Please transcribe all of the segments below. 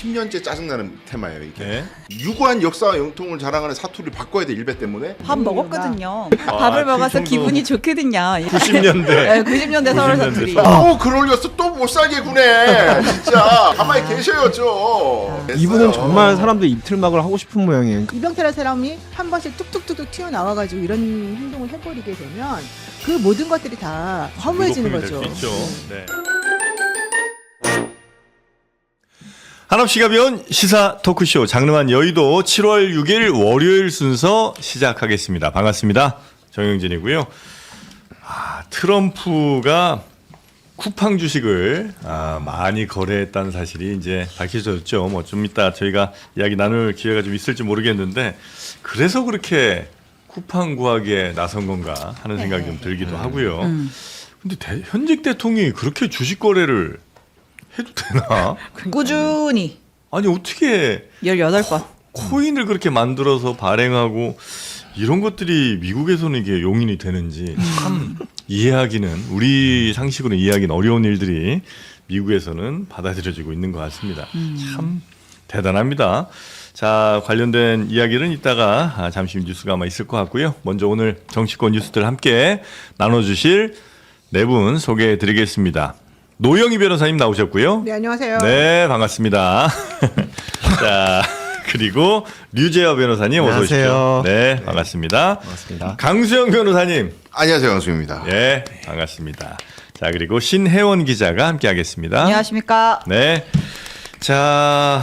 10년째 짜증나는 테마예요 이게. 네. 유구한 역사와 영통을 자랑하는 사투리를 바꿔야 돼 일배 때문에. 밥 먹었거든요. 아, 밥을 그 먹어서 정도. 기분이 좋거든요. 90년대. 네, 90년대 서울 90년대 사투리. 그러려서 또 못 살게 구네. 진짜 가만히 계셔야죠. 이분은 정말 사람들 입틀막을 하고 싶은 모양이에요. 이병태라는 사람이 한 번씩 뚝뚝뚝뚝 튀어나와가지고 이런 행동을 해버리게 되면 그 모든 것들이 다 허무해지는 거죠. 있죠. 네. 한없이가 배운 시사 토크쇼 장르만 여의도 7월 6일 월요일 순서 시작하겠습니다. 반갑습니다. 정영진이고요. 트럼프가 쿠팡 주식을 많이 거래했다는 사실이 이제 밝혀졌죠. 뭐 좀 이따 저희가 이야기 나눌 기회가 좀 있을지 모르겠는데 그래서 그렇게 쿠팡 구하기에 나선 건가 하는 생각이 좀 들기도 하고요. 근데 현직 대통령이 그렇게 주식 거래를 해도 되나? 꾸준히 아니 어떻게 18번. 코인을 그렇게 만들어서 발행하고 이런 것들이 미국에서는 이게 용인이 되는지 참 이해하기는 우리 상식으로 이해하기는 어려운 일들이 미국에서는 받아들여지고 있는 것 같습니다. 참 대단합니다. 자, 관련된 이야기는 이따가 잠시 뉴스가 아마 있을 것 같고요. 먼저 오늘 정치권 뉴스들 함께 나눠주실 네 분 소개해드리겠습니다. 노영희 변호사님 나오셨고요. 네, 안녕하세요. 네, 반갑습니다. 자, 그리고 류재하 변호사님 어서 오십시오. 안녕하세요. 네, 반갑습니다. 반갑습니다. 강수영 변호사님. 안녕하세요 강수입니다. 예, 반갑습니다. 자, 그리고 신혜원 기자가 함께하겠습니다. 안녕하십니까. 네. 자,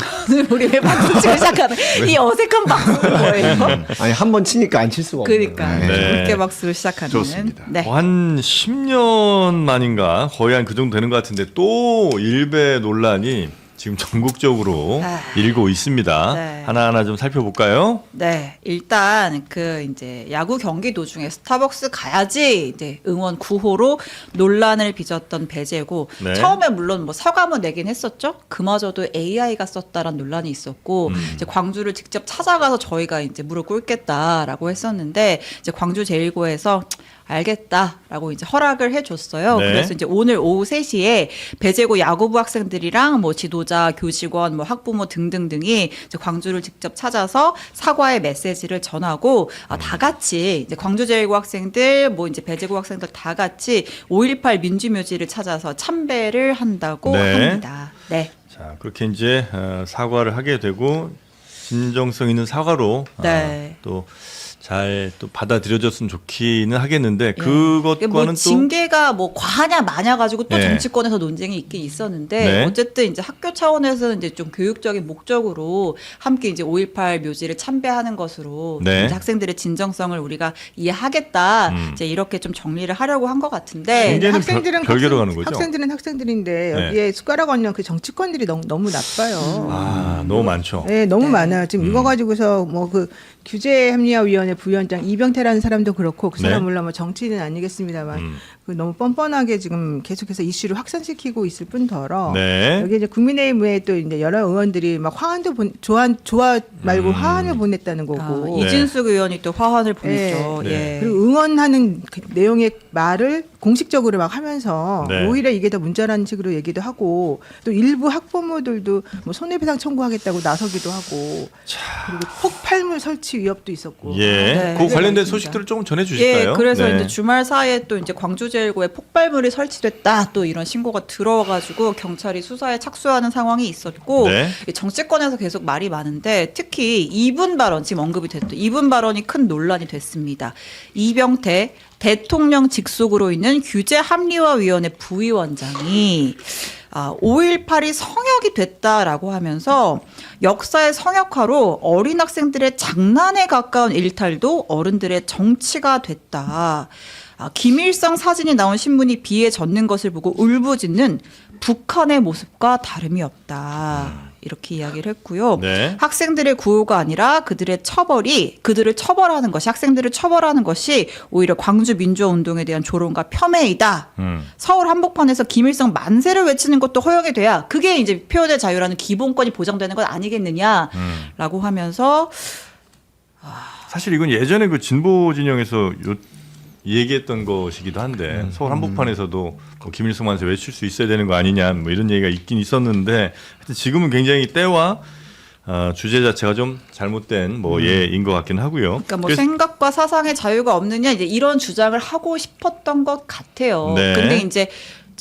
우리 왜 박수 치고 시작하는 이 어색한 박수는 뭐예요? 아니 한 번 치니까 안 칠 수가 없는 그러니까 거예요. 네. 이렇게 박수로 시작하는. 좋습니다. 네. 한 10년 만인가 거의 한 그 정도 되는 것 같은데 또 일배 논란이 지금 전국적으로 일고 있습니다. 네. 하나하나 좀 살펴볼까요? 네, 일단 그 이제 야구 경기 도중에 스타벅스 가야지 이제 응원 구호로 논란을 빚었던 배제고 네. 처음에 물론 뭐 사과문 내긴 했었죠. 그마저도 AI가 썼다라는 논란이 있었고 이제 광주를 직접 찾아가서 저희가 이제 무릎 꿇겠다라고 했었는데 이제 광주 제일고에서 알겠다라고 이제 허락을 해줬어요. 네. 그래서 이제 오늘 오후 3시에 배제고 야구부 학생들이랑 뭐 지도자, 교직원, 뭐 학부모 등등등이 이제 광주를 직접 찾아서 사과의 메시지를 전하고 다 같이 이제 광주제일고 학생들, 뭐 이제 배제고 학생들 다 같이 5.18 민주묘지를 찾아서 참배를 한다고 네. 합니다. 네. 자, 그렇게 이제 사과를 하게 되고 진정성 있는 사과로 네. 또 잘 또 받아들여졌으면 좋기는 하겠는데 예. 그것과는 뭐 또 징계가 뭐 과하냐 마냐 가지고 또 네. 정치권에서 논쟁이 있긴 있었는데 네. 어쨌든 이제 학교 차원에서는 이제 좀 교육적인 목적으로 함께 이제 5.18 묘지를 참배하는 것으로 네. 이제 학생들의 진정성을 우리가 이해하겠다 이제 이렇게 좀 정리를 하려고 한 것 같은데 징계는 학생들은 별개로 가는 거죠? 학생들은 학생들인데 네. 여기에 숟가락 얹는 그 정치권들이 너무 나빠요. 너무 많죠. 네, 너무 네. 많아요. 지금 이거 가지고서 뭐 그 규제합리화위원회 부위원장 이병태라는 사람도 그렇고 그 사람 네. 물론 뭐 정치인은 아니겠습니다만 그 너무 뻔뻔하게 지금 계속해서 이슈를 확산시키고 있을 뿐더러 네. 여기 이제 국민의힘에 또 이제 여러 의원들이 막 화환도 좋아 말고 화환을 보냈다는 거고 네. 이진숙 의원이 또 화환을 보냈죠. 네. 예. 그리고 응원하는 그 내용의 말을 공식적으로 막 하면서 네. 오히려 이게 더 문제라는 식으로 얘기도 하고 또 일부 학부모들도 뭐 손해배상 청구하겠다고 나서기도 하고 그리고 폭발물 설치 위협도 있었고 예. 네. 그 관련된 많습니다. 소식들을 조금 전해 주실까요? 예, 그래서 네. 이제 주말 사이에 또 이제 광주제일고에 폭발물이 설치됐다 또 이런 신고가 들어와가지고 경찰이 수사에 착수하는 상황이 있었고 네. 이 정치권에서 계속 말이 많은데 특히 이분 발언 지금 언급이 됐던 이분 발언이 큰 논란이 됐습니다. 이병태 대통령 직속으로 있는 규제합리화위원회 부위원장이 5.18이 성역이 됐다라고 하면서 역사의 성역화로 어린 학생들의 장난에 가까운 일탈도 어른들의 정치가 됐다. 김일성 사진이 나온 신문이 비에 젖는 것을 보고 울부짖는 북한의 모습과 다름이 없다. 이렇게 이야기를 했고요. 네. 학생들의 구호가 아니라 그들을 처벌하는 것이 학생들을 처벌하는 것이 오히려 광주 민주화 운동에 대한 조롱과 폄훼이다. 서울 한복판에서 김일성 만세를 외치는 것도 허용이 돼야 그게 이제 표현의 자유라는 기본권이 보장되는 것 아니겠느냐라고 하면서 사실 이건 예전에 그 진보 진영에서 얘기했던 것이기도 한데 서울 한복판에서도 뭐 김일성 만세 외칠 수 있어야 되는 거 아니냐 뭐 이런 얘기가 있긴 있었는데 하여튼 지금은 굉장히 때와 주제 자체가 좀 잘못된 뭐 예인 것 같긴 하고요. 그러니까 뭐 그래서- 생각과 사상의 자유가 없느냐 이제 이런 주장을 하고 싶었던 것 같아요. 네. 근데 이제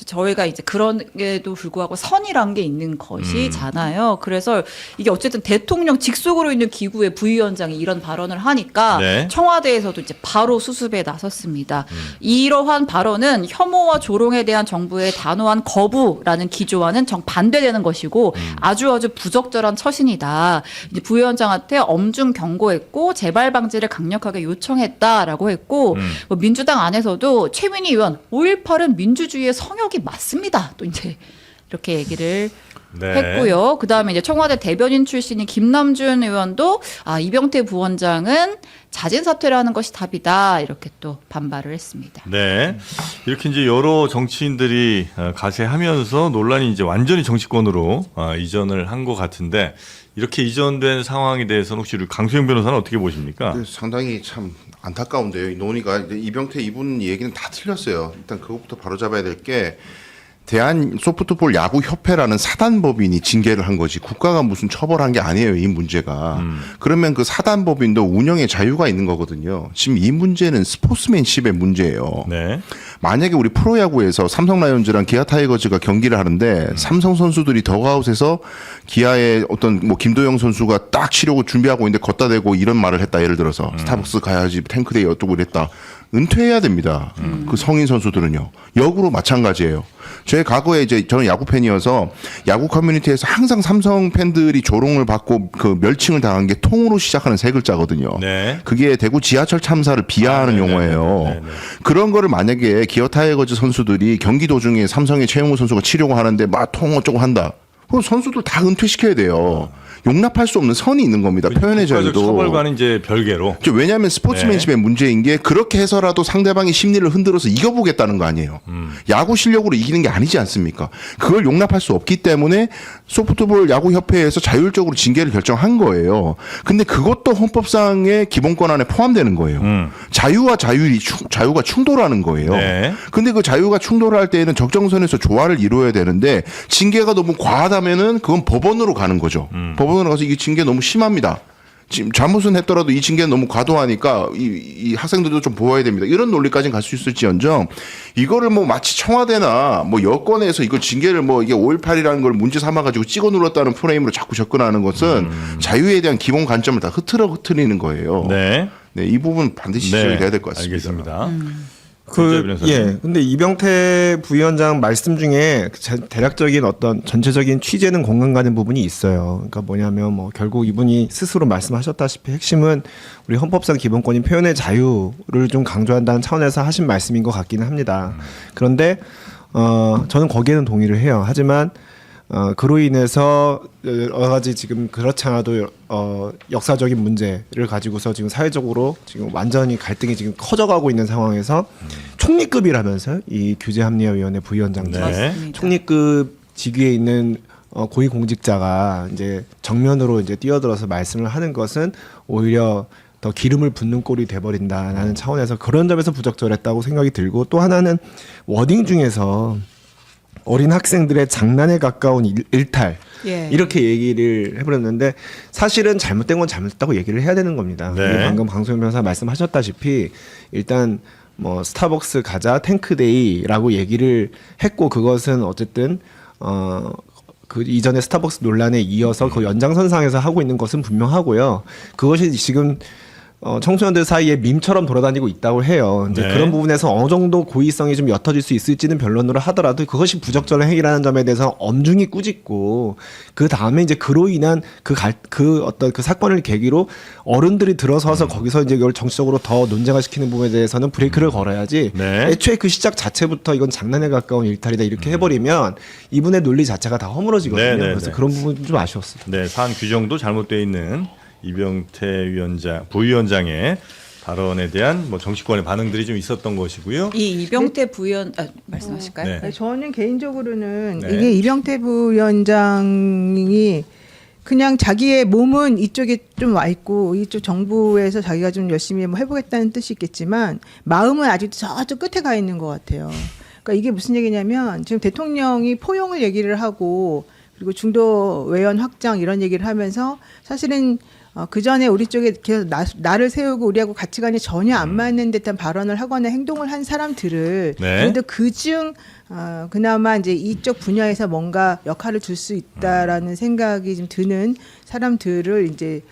저희가 이제 그런게도 불구하고 선이란 게 있는 것이잖아요. 그래서 이게 어쨌든 대통령 직속으로 있는 기구의 부위원장이 이런 발언을 하니까 네. 청와대에서도 이제 바로 수습에 나섰습니다. 이러한 발언은 혐오와 조롱에 대한 정부의 단호한 거부라는 기조와는 정반대되는 것이고 아주 부적절한 처신이다. 이제 부위원장한테 엄중 경고했고 재발 방지를 강력하게 요청했다라고 했고 뭐 민주당 안에서도 최민희 의원 5.18은 민주주의의 성역이 맞습니다. 또 이제 이렇게 얘기를 네. 했고요. 그다음에 이제 청와대 대변인 출신인 김남준 의원도 이병태 부원장은 자진 사퇴를 하는 것이 답이다. 이렇게 또 반발을 했습니다. 네. 이렇게 이제 여러 정치인들이 가세하면서 논란이 이제 완전히 정치권으로 이전을 한 것 같은데 이렇게 이전된 상황에 대해서는 혹시 우리 강수영 변호사는 어떻게 보십니까? 상당히 참 안타까운데요. 이 논의가 이병태 이분 얘기는 다 틀렸어요. 일단 그것부터 바로 잡아야 될 게 대한 소프트볼 야구 협회라는 사단법인이 징계를 한 거지 국가가 무슨 처벌한 게 아니에요. 이 문제가. 그러면 그 사단법인도 운영의 자유가 있는 거거든요. 지금 이 문제는 스포츠맨십의 문제예요. 네. 만약에 우리 프로야구에서 삼성 라이온즈랑 기아 타이거즈가 경기를 하는데 삼성 선수들이 더그아웃에서 기아의 어떤 뭐 김도영 선수가 딱 치려고 준비하고 있는데 걷다 대고 이런 말을 했다. 예를 들어서 스타벅스 가야지 탱크데이 어쩌고 이랬다. 은퇴해야 됩니다. 그 성인 선수들은요. 역으로 마찬가지예요. 제 과거에 이제 저는 야구 팬이어서 야구 커뮤니티에서 항상 삼성 팬들이 조롱을 받고 그 멸칭을 당한 게 통으로 시작하는 세 글자거든요. 네. 그게 대구 지하철 참사를 비하하는 네네네. 용어예요. 네네. 그런 거를 만약에 기어 타이거즈 선수들이 경기 도중에 삼성의 최용우 선수가 치려고 하는데 막 통 어쩌고 한다. 그럼 선수들 다 은퇴시켜야 돼요. 용납할 수 없는 선이 있는 겁니다. 표현의 국가적 자유도. 처벌과는 이제 별개로. 왜냐하면 스포츠맨십의 문제인 게 그렇게 해서라도 상대방의 심리를 흔들어서 이겨보겠다는 거 아니에요. 야구 실력으로 이기는 게 아니지 않습니까? 그걸 용납할 수 없기 때문에 소프트볼 야구협회에서 자율적으로 징계를 결정한 거예요. 근데 그것도 헌법상의 기본권 안에 포함되는 거예요. 자유와 자유가 충돌하는 거예요. 네. 근데 그 자유가 충돌할 때에는 적정선에서 조화를 이루어야 되는데 징계가 너무 과하다면은 그건 법원으로 가는 거죠. 법원으로 가서 이 징계 너무 심합니다. 지금 잘못은 했더라도 이 징계는 너무 과도하니까 이 학생들도 좀 보호해야 됩니다. 이런 논리까지는 갈 수 있을지언정 이거를 뭐 마치 청와대나 뭐 여권에서 이거 징계를 뭐 이게 5.18이라는 걸 문제 삼아가지고 찍어 눌렀다는 프레임으로 자꾸 접근하는 것은 자유에 대한 기본 관점을 다 흐트리는 거예요. 네. 네, 이 부분 반드시 지적이 돼야 될 것 같습니다. 알겠습니다. 근데 이병태 부위원장 말씀 중에 대략적인 어떤 전체적인 취재는 공감 가는 부분이 있어요. 그러니까 뭐냐면 뭐 결국 이분이 스스로 말씀하셨다시피 핵심은 우리 헌법상 기본권인 표현의 자유를 좀 강조한다는 차원에서 하신 말씀인 것 같기는 합니다. 그런데 저는 거기에는 동의를 해요. 하지만 그로 인해서 여러 가지 지금 그렇지 않아도 역사적인 문제를 가지고서 지금 사회적으로 지금 완전히 갈등이 지금 커져가고 있는 상황에서 총리급이라면서요. 이 규제합리화위원회 부위원장들 네. 총리급 직위에 있는 고위공직자가 이제 정면으로 이제 뛰어들어서 말씀을 하는 것은 오히려 더 기름을 붓는 꼴이 돼버린다라는 차원에서 그런 점에서 부적절했다고 생각이 들고 또 하나는 워딩 중에서 어린 학생들의 장난에 가까운 일탈 예. 이렇게 얘기를 해버렸는데 사실은 잘못된 건 잘못됐다고 얘기를 해야 되는 겁니다. 네. 방금 강소연 변호사 말씀하셨다시피 일단 뭐 스타벅스 가자 탱크데이라고 얘기를 했고 그것은 어쨌든 그 이전에 스타벅스 논란에 이어서 그 연장선상에서 하고 있는 것은 분명하고요. 그것이 지금 청소년들 사이에 밈처럼 돌아다니고 있다고 해요. 이제 네. 그런 부분에서 어느 정도 고의성이 좀 옅어질 수 있을지는 변론으로 하더라도 그것이 부적절한 행위라는 점에 대해서 엄중히 꾸짖고 그 다음에 이제 그로 인한 어떤 그 사건을 계기로 어른들이 들어서서 거기서 이제 이걸 정치적으로 더 논쟁화 시키는 부분에 대해서는 브레이크를 걸어야지. 네. 애초에 그 시작 자체부터 이건 장난에 가까운 일탈이다 이렇게 해버리면 이분의 논리 자체가 다 허물어지거든요. 네, 네, 그래서 네. 그런 부분 좀 아쉬웠어요. 네, 사안 규정도 잘못되어 있는 이병태 부위원장의 발언에 대한 뭐 정치권의 반응들이 좀 있었던 것이고요. 이 이병태 부위원 말씀하실까요? 네. 저는 개인적으로는 네. 이게 이병태 부위원장이 그냥 자기의 몸은 이쪽에 좀 와 있고 이쪽 정부에서 자기가 좀 열심히 뭐 해보겠다는 뜻이 있겠지만 마음은 아직도 저쪽 끝에 가 있는 것 같아요. 그러니까 이게 무슨 얘기냐면 지금 대통령이 포용을 얘기를 하고 그리고 중도 외연 확장 이런 얘기를 하면서 사실은 그 전에 우리 쪽에 계속 나를 세우고 우리하고 가치관이 전혀 안 맞는 듯한 발언을 하거나 행동을 한 사람들을 네. 그래도 그중 그나마 이제 이쪽 분야에서 뭔가 역할을 줄 수 있다라는 생각이 좀 드는 사람들을 이제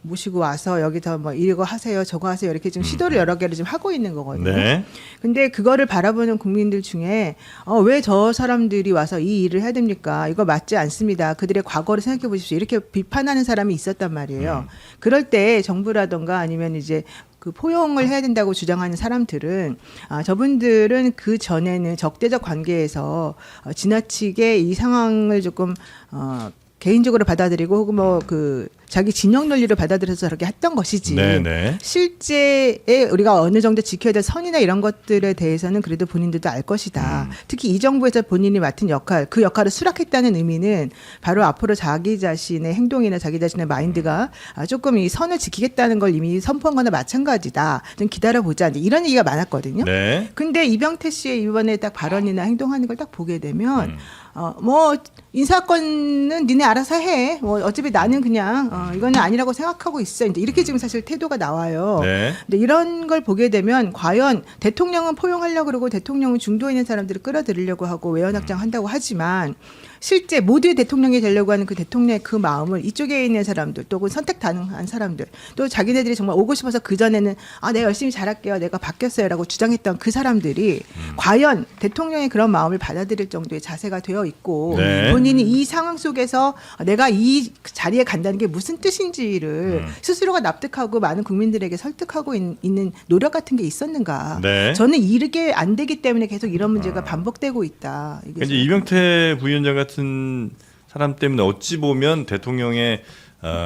모시고 와서 여기서 뭐 이거 하세요, 저거 하세요 이렇게 좀 시도를 여러 개를 좀 하고 있는 거거든요. 네. 근데 그거를 바라보는 국민들 중에 왜 저 사람들이 와서 이 일을 해야 됩니까? 이거 맞지 않습니다. 그들의 과거를 생각해 보십시오. 이렇게 비판하는 사람이 있었단 말이에요. 그럴 때 정부라든가 아니면 이제 그 포용을 해야 된다고 주장하는 사람들은 저분들은 그 전에는 적대적 관계에서 지나치게 이 상황을 조금 개인적으로 받아들이고 혹은 뭐 그 자기 진영 논리를 받아들여서 저렇게 했던 것이지. 네네. 실제에 우리가 어느 정도 지켜야 될 선이나 이런 것들에 대해서는 그래도 본인들도 알 것이다. 특히 이 정부에서 본인이 맡은 역할, 그 역할을 수락했다는 의미는 바로 앞으로 자기 자신의 행동이나 자기 자신의 마인드가 조금 이 선을 지키겠다는 걸 이미 선포한 거나 마찬가지다. 좀 기다려보자. 이제 이런 얘기가 많았거든요. 네. 근데 이병태 씨의 이번에 딱 발언이나 행동하는 걸 딱 보게 되면 뭐 인사권은 니네 알아서 해. 뭐 어차피 나는 그냥 이거는 아니라고 생각하고 있어. 이제 이렇게 지금 사실 태도가 나와요. 네. 근데 이런 걸 보게 되면 과연 대통령은 포용하려고 그러고 대통령은 중도에 있는 사람들을 끌어들이려고 하고 외연확장 한다고 하지만 실제 모두의 대통령이 되려고 하는 그 대통령의 그 마음을 이쪽에 있는 사람들 또 선택 가능한 사람들 또 자기네들이 정말 오고 싶어서 그전에는 내가 열심히 잘할게요. 내가 바뀌었어요. 라고 주장했던 그 사람들이 과연 대통령의 그런 마음을 받아들일 정도의 자세가 되어 있고 네. 본인이 이 상황 속에서 내가 이 자리에 간다는 게 무슨 뜻인지를 스스로가 납득하고 많은 국민들에게 설득하고 있는 노력 같은 게 있었는가. 네. 저는 이르게 안 되기 때문에 계속 이런 문제가 반복되고 있다. 이게 이제 이병태 부위원장 같은 사람 때문에 어찌 보면 대통령의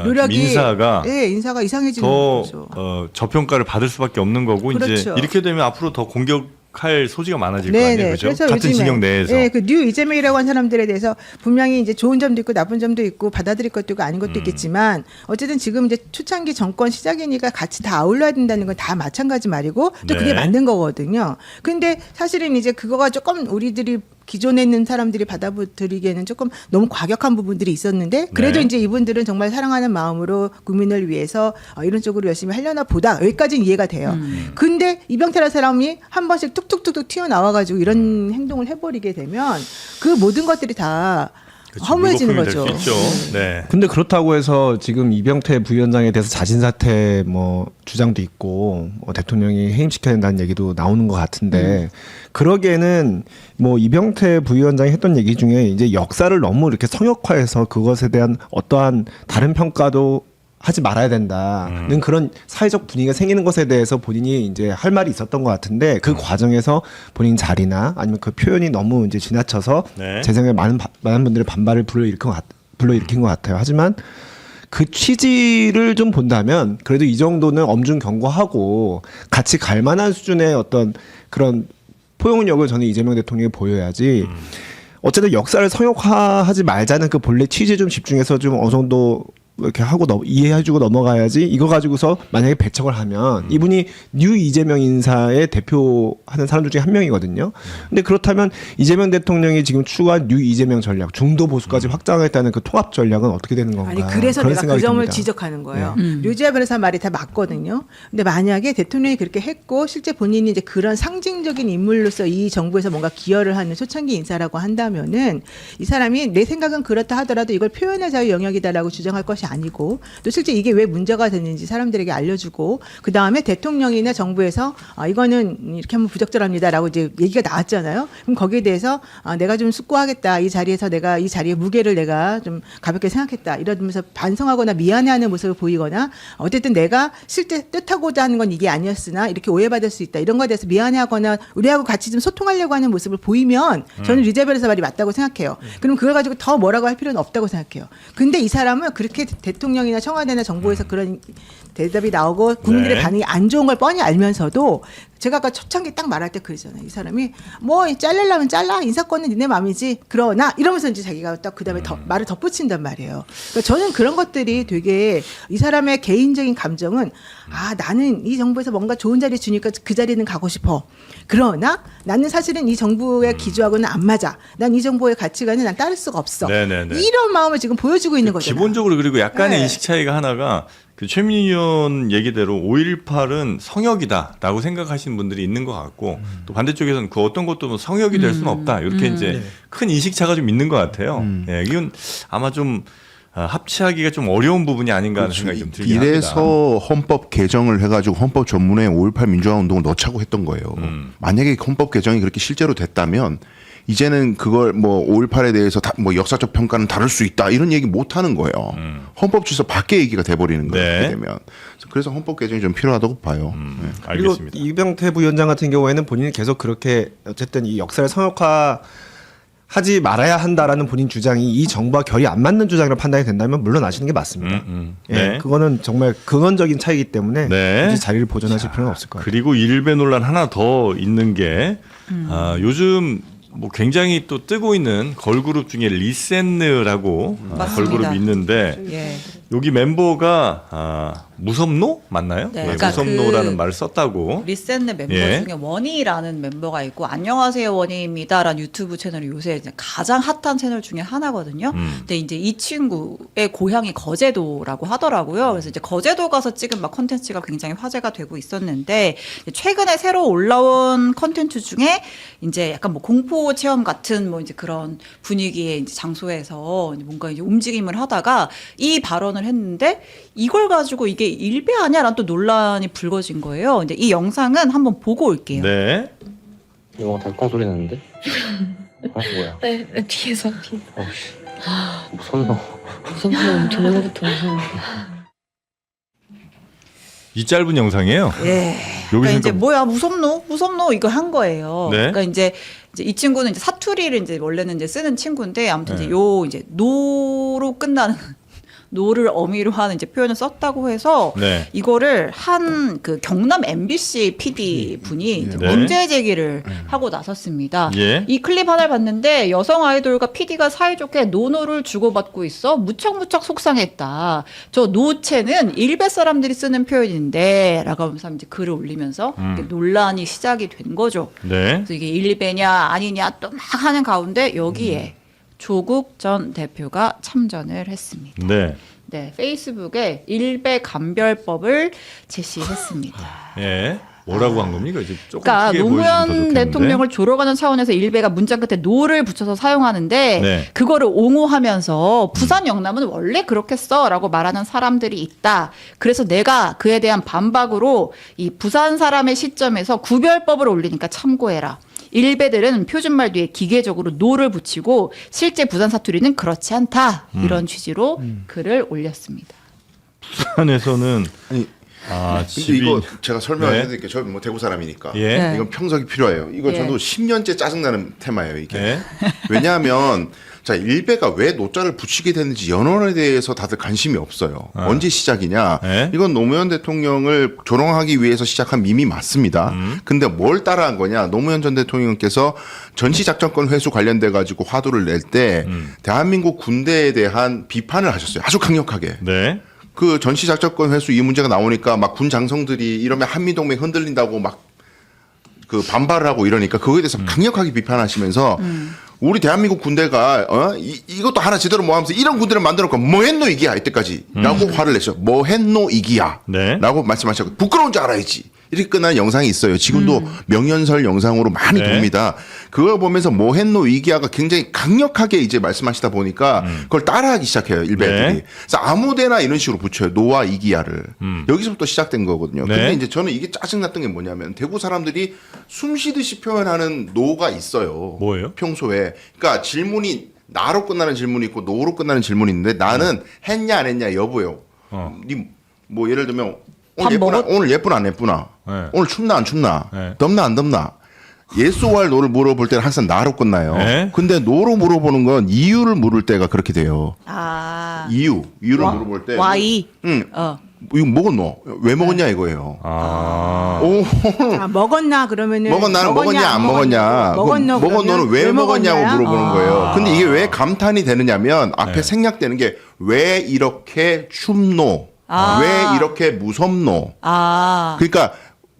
노력이 인사가 인사가 이상해지는 더 거죠. 저평가를 받을 수밖에 없는 거고 이제 그렇죠. 이렇게 되면 앞으로 더 공격할 소지가 많아질 거 네네. 아니에요, 그렇죠? 그래서 같은 요즘에, 진영 내에서. 그뉴 이재명이라고 한 사람들에 대해서 분명히 이제 좋은 점도 있고 나쁜 점도 있고 받아들일 것도 있고 아닌 것도 있겠지만 어쨌든 지금 이제 초창기 정권 시작이니까 같이 다 아울러야 된다는 건 다 마찬가지 말이고 또 네. 그게 맞는 거거든요. 근데 사실은 이제 그거가 조금 우리들이 기존에 있는 사람들이 받아들이기에는 조금 너무 과격한 부분들이 있었는데 그래도 네. 이제 이분들은 정말 사랑하는 마음으로 국민을 위해서 이런 쪽으로 열심히 하려나 보다 여기까지는 이해가 돼요. 근데 이병태라는 사람이 한 번씩 뚝뚝뚝뚝 튀어나와가지고 이런 행동을 해버리게 되면 그 모든 것들이 다 그렇죠. 허무해지는 물거품이 거죠. 될수 있죠. 네. 근데 그렇다고 해서 지금 이병태 부위원장에 대해서 자진 사퇴 뭐 주장도 있고 대통령이 해임시켜야 된다는 얘기도 나오는 것 같은데 그러기에는 뭐 이병태 부위원장이 했던 얘기 중에 이제 역사를 너무 이렇게 성역화해서 그것에 대한 어떠한 다른 평가도 하지 말아야 된다는 그런 사회적 분위기가 생기는 것에 대해서 본인이 이제 할 말이 있었던 것 같은데 그 과정에서 본인 자리나 아니면 그 표현이 너무 이제 지나쳐서 네. 제 생각에 많은 분들의 반발을 불러일으킨 것 같아요. 하지만 그 취지를 좀 본다면 그래도 이 정도는 엄중 경고하고 같이 갈 만한 수준의 어떤 그런 포용력을 저는 이재명 대통령이 보여야지 어쨌든 역사를 성역화하지 말자는 그 본래 취지에 좀 집중해서 좀 어느 정도 이렇게 하고 이해해주고 넘어가야지 이거 가지고서 만약에 배척을 하면 이분이 뉴 이재명 인사의 대표하는 사람들 중에 한 명이거든요. 근데 그렇다면 이재명 대통령이 지금 추구한 뉴 이재명 전략 중도 보수까지 확장하겠다는 그 통합 전략은 어떻게 되는 건가? 아니 그래서 그런 내가 그 생각이 점을 듭니다. 지적하는 거예요. 류지아 변호사 말이 다 맞거든요. 근데 만약에 대통령이 그렇게 했고 실제 본인이 이제 그런 상징적인 인물로서 이 정부에서 뭔가 기여를 하는 초창기 인사라고 한다면은 이 사람이 내 생각은 그렇다 하더라도 이걸 표현의 자유 영역이다라고 주장할 것이 아니고 또 실제 이게 왜 문제가 됐는지 사람들에게 알려주고 그 다음에 대통령이나 정부에서 이거는 이렇게 하면 부적절합니다라고 이제 얘기가 나왔잖아요. 그럼 거기에 대해서 내가 좀 숙고하겠다. 이 자리에서 내가 이 자리의 무게를 내가 좀 가볍게 생각했다. 이러면서 반성하거나 미안해하는 모습을 보이거나 어쨌든 내가 실제 뜻하고자 하는 건 이게 아니었으나 이렇게 오해받을 수 있다. 이런 거에 대해서 미안해하거나 우리하고 같이 좀 소통하려고 하는 모습을 보이면 저는 류지아 변호사 말이 맞다고 생각해요. 그럼 그걸 가지고 더 뭐라고 할 필요는 없다고 생각해요. 근데 이 사람은 그렇게 대통령이나 청와대나 정부에서 그런 대답이 나오고 국민들의 네. 반응이 안 좋은 걸 뻔히 알면서도 제가 아까 초창기 딱 말할 때 그러잖아요. 이 사람이 뭐 잘리려면 잘라 인사권은 니네 맘이지 그러나 이러면서 이제 자기가 딱 그다음에 말을 덧붙인단 말이에요. 그러니까 저는 그런 것들이 되게 이 사람의 개인적인 감정은 아 나는 이 정부에서 뭔가 좋은 자리 주니까 그 자리는 가고 싶어. 그러나 나는 사실은 이 정부의 기조하고는 안 맞아. 난 이 정부의 가치관을 난 따를 수가 없어. 네네네. 이런 마음을 지금 보여주고 있는 거죠. 기본적으로 그리고 약간의 네. 인식 차이가 하나가 그 최민희 의원 얘기대로 5.18은 성역이다라고 생각하시는 분들이 있는 것 같고 또 반대쪽에서는 그 어떤 것도 뭐 성역이 될 수는 없다 이렇게 이제 큰 인식 차가 좀 있는 것 같아요. 예, 이건 아마 좀 합치하기가 좀 어려운 부분이 아닌가 하는 생각이 좀 들긴 합니다. 이래서 헌법 개정을 해가지고 헌법 전문에 5.18 민주화 운동을 넣자고 했던 거예요. 만약에 헌법 개정이 그렇게 실제로 됐다면 이제는 그걸 뭐 5.18에 대해서 뭐 역사적 평가는 다를 수 있다 이런 얘기 못 하는 거예요. 헌법 질서 밖의 얘기가 돼버리는 거예요. 네. 그렇게 되면. 그래서 헌법 개정이 좀 필요하다고 봐요. 네. 그리고 알겠습니다. 이병태 부위원장 같은 경우에는 본인이 계속 그렇게 어쨌든 이 역사를 성역화 하지 말아야 한다라는 본인 주장이 이 정부와 결이 안 맞는 주장으로 판단이 된다면 물러나시는 게 맞습니다. 예, 네. 그거는 정말 근원적인 차이기 때문에 네. 굳이 자리를 보존하실 필요는 없을 것 같아요. 그리고 일배 논란 하나 더 있는 게 요즘 뭐 굉장히 또 뜨고 있는 걸그룹 중에 리센느라고 맞습니다. 걸그룹이 있는데 예. 여기 멤버가 무섭노 맞나요? 네, 예, 그러니까 무섭노라는 그 말을 썼다고. 리센느 멤버 예. 중에 원희라는 멤버가 있고 안녕하세요 원희입니다라는 유튜브 채널이 요새 이제 가장 핫한 채널 중에 하나거든요. 근데 이제 이 친구의 고향이 거제도라고 하더라고요. 그래서 이제 거제도 가서 찍은 막 컨텐츠가 굉장히 화제가 되고 있었는데 최근에 새로 올라온 컨텐츠 중에 이제 약간 뭐 공포 체험 같은 뭐 이제 그런 분위기의 이제 장소에서 이제 뭔가 이제 움직임을 하다가 이 발언을 했는데 이걸 가지고 이게 일배 아니야라는 또 논란이 불거진 거예요. 근데 이 영상은 한번 보고 올게요. 네. 이거 달콩 소리 나는데? 뭐야? 네, 뒤에서 어우씨. 무섭노. 무섭고 저녁부터 무서워. 이 짧은 영상이에요. 예. 여기서 그러니까 이제 그러니까 뭐야 무섭노 이거 한 거예요. 네. 그러니까 이제 이 친구는 이제 사투리를 이제 원래는 이제 쓰는 친구인데 아무튼 네. 이제 요 이제 노로 끝나는 노를 어미로 하는 이제 표현을 썼다고 해서 네. 이거를 한 그 경남 MBC PD 분이 이제 네. 문제 제기를 하고 나섰습니다. 예. 이 클립 하나를 봤는데 여성 아이돌과 PD가 사이좋게 노노를 주고받고 있어 무척무척 속상했다. 저 노체는 일베 사람들이 쓰는 표현인데 라고 하면서 이제 글을 올리면서 이게 논란이 시작이 된 거죠. 네. 그래서 이게 일베냐 아니냐 또 막 하는 가운데 여기에 조국 전 대표가 참전을 했습니다. 네. 네, 페이스북에 일베 감별법을 제시했습니다. 예. 뭐라고 한 겁니까? 이제 조금 그러니까 크게 보여주면 더 노무현 좋겠는데. 대통령을 조롱하는 차원에서 일베가 문장 끝에 노를 붙여서 사용하는데 네. 그거를 옹호하면서 부산 영남은 원래 그렇게 써라고 말하는 사람들이 있다. 그래서 내가 그에 대한 반박으로 이 부산 사람의 시점에서 구별법을 올리니까 참고해라. 일베들은 표준말 뒤에 기계적으로 노를 붙이고 실제 부산 사투리는 그렇지 않다. 이런 취지로 글을 올렸습니다. 부산에서는 아니, 근데 집이 이거 제가 설명을 네. 해드릴게요. 저 뭐 대구 사람이니까. 예. 네. 이건 평석이 필요해요. 이거 예. 저도 10년째 짜증나는 테마예요, 이게. 예. 왜냐하면 자, 일베가 왜 노자를 붙이게 됐는지 연원에 대해서 다들 관심이 없어요. 언제 시작이냐? 네. 이건 노무현 대통령을 조롱하기 위해서 시작한 밈이 맞습니다. 근데 뭘 따라한 거냐? 노무현 전 대통령께서 전시작전권 회수 관련돼 가지고 화두를 낼 때 대한민국 군대에 대한 비판을 하셨어요. 아주 강력하게. 네. 그 전시작전권 회수 이 문제가 나오니까 막 군 장성들이 이러면 한미동맹 흔들린다고 막 그 반발을 하고 이러니까 그거에 대해서 강력하게 비판하시면서 우리 대한민국 군대가 이것도 하나 제대로 뭐 하면서 이런 군대를 만들었고 뭐 했노 이기야 이때까지라고 화를 내셔. 뭐 했노 이기야 네. 라고 말씀하셨고 부끄러운 줄 알아야지. 이렇게 끝나는 영상이 있어요. 지금도 명연설 영상으로 많이 네. 돕니다. 그걸 보면서 뭐 했노 이기야가 굉장히 강력하게 이제 말씀하시다 보니까 그걸 따라하기 시작해요. 일베들이. 네. 그래서 아무데나 이런 식으로 붙여요. 노와 이기야를. 여기서부터 시작된 거거든요. 네. 근데 이제 저는 이게 짜증났던 게 뭐냐면 대구 사람들이 숨 쉬듯이 표현하는 노가 있어요. 뭐예요? 평소에. 그러니까 질문이 나로 끝나는 질문이 있고 노로 끝나는 질문이 있는데 나는 했냐 안 했냐 여보요. 니 뭐 예를 들면 밥 오늘 예쁘나 안 예쁘나? 네. 오늘 춥나 안 춥나? 네. 덥나 안 덥나? 예스와의 노를 물어볼 때는 항상 나로 끝나요. 네. 근데 노로 물어보는 건 이유를 물을 때가 그렇게 돼요. 아. 이유를 물어볼 때. 와이. 응. 이거 먹었노? 왜 먹었냐 이거예요. 오, 아, 먹었나 그러면은 먹었냐 안 먹었냐. 먹었노 먹었노는 왜 먹었냐고 먹었냐? 물어보는 거예요. 근데 이게 왜 감탄이 되느냐면 앞에 네. 생략되는 게 왜 이렇게 춥노? 아. 왜 이렇게 무섭노? 아. 그러니까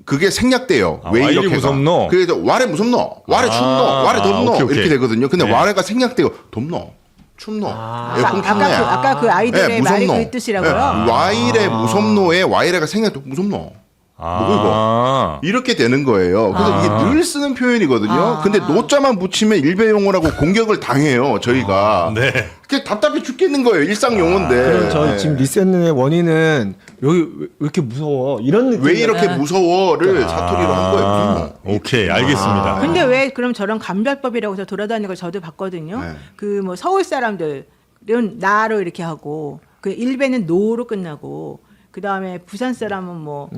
그게 생략돼요. 아, 왜 와 이리 이렇게 무섭노? 그래서 와래 무섭노? 와래 춥노? 와래 덥노? 오케이, 오케이. 이렇게 되거든요. 근데 네. 와래가 생략되고 덥노? 춥노? 에어컨 춥네. 아까 그 아이들의 말이 그 뜻이라고요? 와이래 무섭노에 와이래가 생략돼 무섭노? 뭐고 이거? 이렇게 되는 거예요. 그래서 이게 늘 쓰는 표현이거든요. 근데 노자만 붙이면 일베용어라고 공격을 당해요. 저희가. 네. 그게 답답해 죽겠는 거예요. 일상 용어인데. 그럼 저 네. 지금 리셋의 원인은 여기 왜 이렇게 무서워 이런 느낌. 왜 이렇게 무서워를 사투리로 한 거예요. 무서워. 오케이 알겠습니다. 근데 왜 그럼 저런 감별법이라고 해서 돌아다니는 걸 저도 봤거든요. 네. 그 뭐 서울 사람들은 나로 이렇게 하고 그 일베는 노로 끝나고 그 다음에 부산 사람은 뭐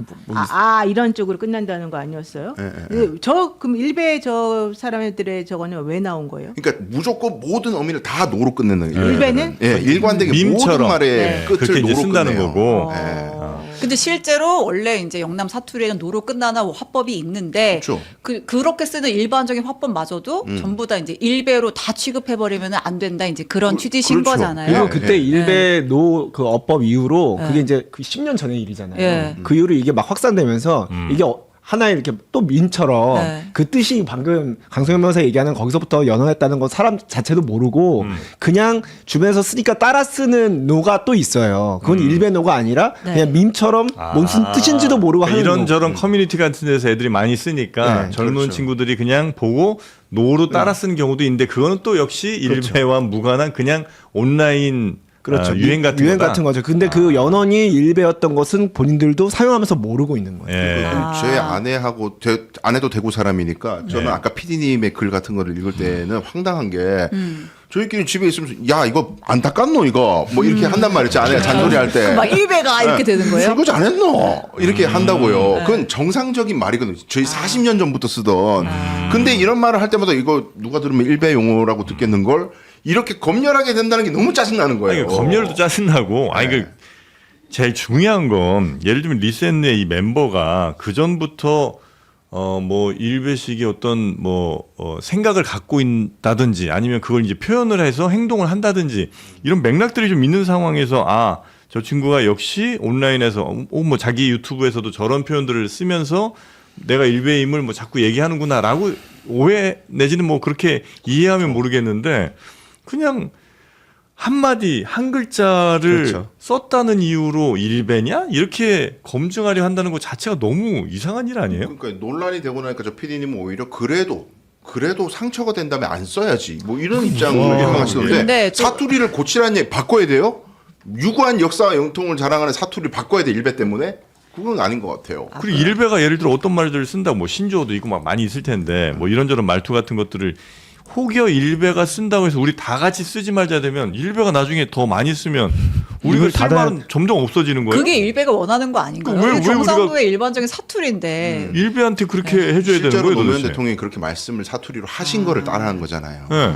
이런 쪽으로 끝난다는 거 아니었어요? 저 그럼 일베 저 사람들의 저거는 왜 나온 거예요? 그러니까 무조건 모든 어미를 다 노로 끝내는 거예요. 일베는? 예, 일관되게 밈처럼. 모든 말의 네. 끝을 그렇게 이제 노로 쓴다는 끝내요. 거고. 근데 실제로 원래 이제 영남 사투리에는 노로 끝나는 화법이 있는데 그렇죠. 그렇게 쓰는 일반적인 화법마저도 전부 다 이제 일베로 다 취급해버리면 안 된다 이제 그런 취지신 그렇죠. 거잖아요. 그리고 그때 일베 노 그 어법 이후로 네. 그게 이제 그 10년 전의 일이잖아요. 예. 그 이후로 이게 막 확산되면서 이게 하나의 이렇게 또 민처럼 네. 그 뜻이 방금 강성현 변호사 얘기하는 거기서부터 연원했다는 건 사람 자체도 모르고 그냥 주변에서 쓰니까 따라 쓰는 노가 또 있어요. 그건 일베 노가 아니라 네. 그냥 밈처럼 무슨 뜻인지도 모르고 하는 노. 이런저런 커뮤니티 같은 데서 애들이 많이 쓰니까 네, 젊은 그렇죠. 친구들이 그냥 보고 노로 따라 쓰는 경우도 있는데 그거는 또 역시 일베와 무관한 그냥 온라인 그렇죠. 유행 같은 유행 거다. 같은 거죠. 근데 그 연원이 일베였던 것은 본인들도 사용하면서 모르고 있는 거예요. 예. 제 아내하고 아내도 대구 사람이니까 저는 네. 아까 PD님의 글 같은 거를 읽을 때는 황당한 게 저희끼리 집에 있으면서 야 이거 안 닦았노 이거 뭐 이렇게 한단 말이죠. 아내가 잔소리 할 때. 막 일베가 이렇게 되는 거예요? 설거지 안 했노? 이렇게 한다고요. 그건 정상적인 말이거든요. 저희 40년 전부터 쓰던. 근데 이런 말을 할 때마다 이거 누가 들으면 일베 용어라고 듣겠는 걸 이렇게 검열하게 된다는 게 너무 짜증나는 거예요. 아니, 검열도 짜증나고. 아니, 그, 제일 중요한 건, 예를 들면 리센의 이 멤버가 그 전부터, 뭐, 일베식의 어떤, 생각을 갖고 있다든지 아니면 그걸 이제 표현을 해서 행동을 한다든지 이런 맥락들이 좀 있는 상황에서 저 친구가 역시 온라인에서, 뭐, 자기 유튜브에서도 저런 표현들을 쓰면서 내가 일베임을 뭐 자꾸 얘기하는구나라고 오해 내지는 뭐 그렇게 이해하면 모르겠는데 그냥 한마디 한 글자를 그렇죠. 썼다는 이유로 일베냐 이렇게 검증하려 한다는 것 자체가 너무 이상한 일 아니에요? 그러니까 논란이 되고 나니까 저 PD님은 오히려 그래도 상처가 된다면 안 써야지 뭐 이런 입장을 표명하시던데 근데 또- 사투리를 고치라는 얘기 바꿔야 돼요? 유구한 역사와 영통을 자랑하는 사투리를 바꿔야 돼 일베 때문에? 그건 아닌 것 같아요. 그리고 일베가 예를 들어 어떤 말들을 쓴다고 뭐 신조어도 있고 막 많이 있을 텐데 뭐 이런저런 말투 같은 것들을 혹여 일베가 쓴다고 해서 우리 다 같이 쓰지 말자 되면 일베가 나중에 더 많이 쓰면 우리가 이걸 쓸 닫아야- 말은 점점 없어지는 거예요. 그게 일베가 원하는 거 아닌가요? 왜 그게 우리가- 경상도의 일반적인 사투리인데 일베한테 그렇게 해줘야 되는 실제로 거예요, 노무현 도대체. 대통령이 그렇게 말씀을 사투리로 하신 거를 따라한 거잖아요. 네.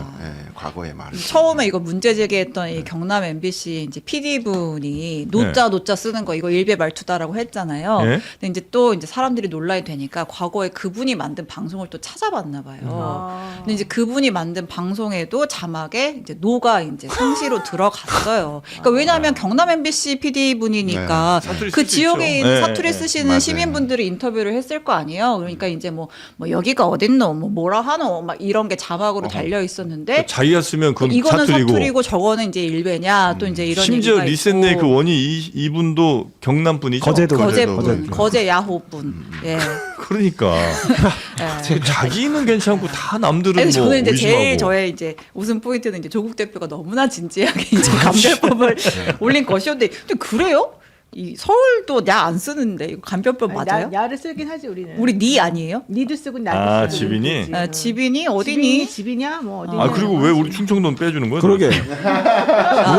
과거의 말을. 처음에 이거 문제 제기했던 이 경남 MBC 이제 PD 분이 노자 쓰는 거 이거 일베 말투다라고 했잖아요. 네. 근데 이제 또 이제 사람들이 논란이 되니까 과거에 그분이 만든 방송을 또 찾아봤나 봐요. 근데 이제 그분이 만든 방송에도 자막에 이제 노가 이제 상시로 들어갔어요. 그러니까 왜냐하면 경남 MBC PD 분이니까 네. 사투리 그 쓸수 지역에 있죠. 있는 네, 사투리 네. 쓰시는 맞아요. 시민분들이 인터뷰를 했을 거 아니에요. 그러니까 이제 뭐 여기가 어딨노, 뭐 뭐라 하노, 막 이런 게 자막으로 달려 있었는데. 자기가 쓰면 그건 이거는 사투리고. 사투리고 저거는 이제 일베냐 또 이제 이런 심지어 얘기가 리센네 있고. 그 원이 이분도 경남 분이죠. 거제도 거제분 거제 야호분 예. 그러니까 예. 자기는 괜찮고 다 남들은 아니, 뭐 저는 이제 의심하고. 제일 저의 이제 웃음 포인트는 이제 조국 대표가 너무나 진지하게 이제 감별법을 올린 것이었는데 근데 그래요? 이 서울도 야 안 쓰는데 이거 감별법 맞아요? 야를 쓰긴 하지 우리는. 우리 니 아니에요? 니도 쓰고 나도 아, 쓰고. 지빈이? 그렇지. 아, 지빈이 어디니? 집이냐 뭐 어디냐. 아 그리고 왜 우리 충청도는 빼주는 거예요? 그러게.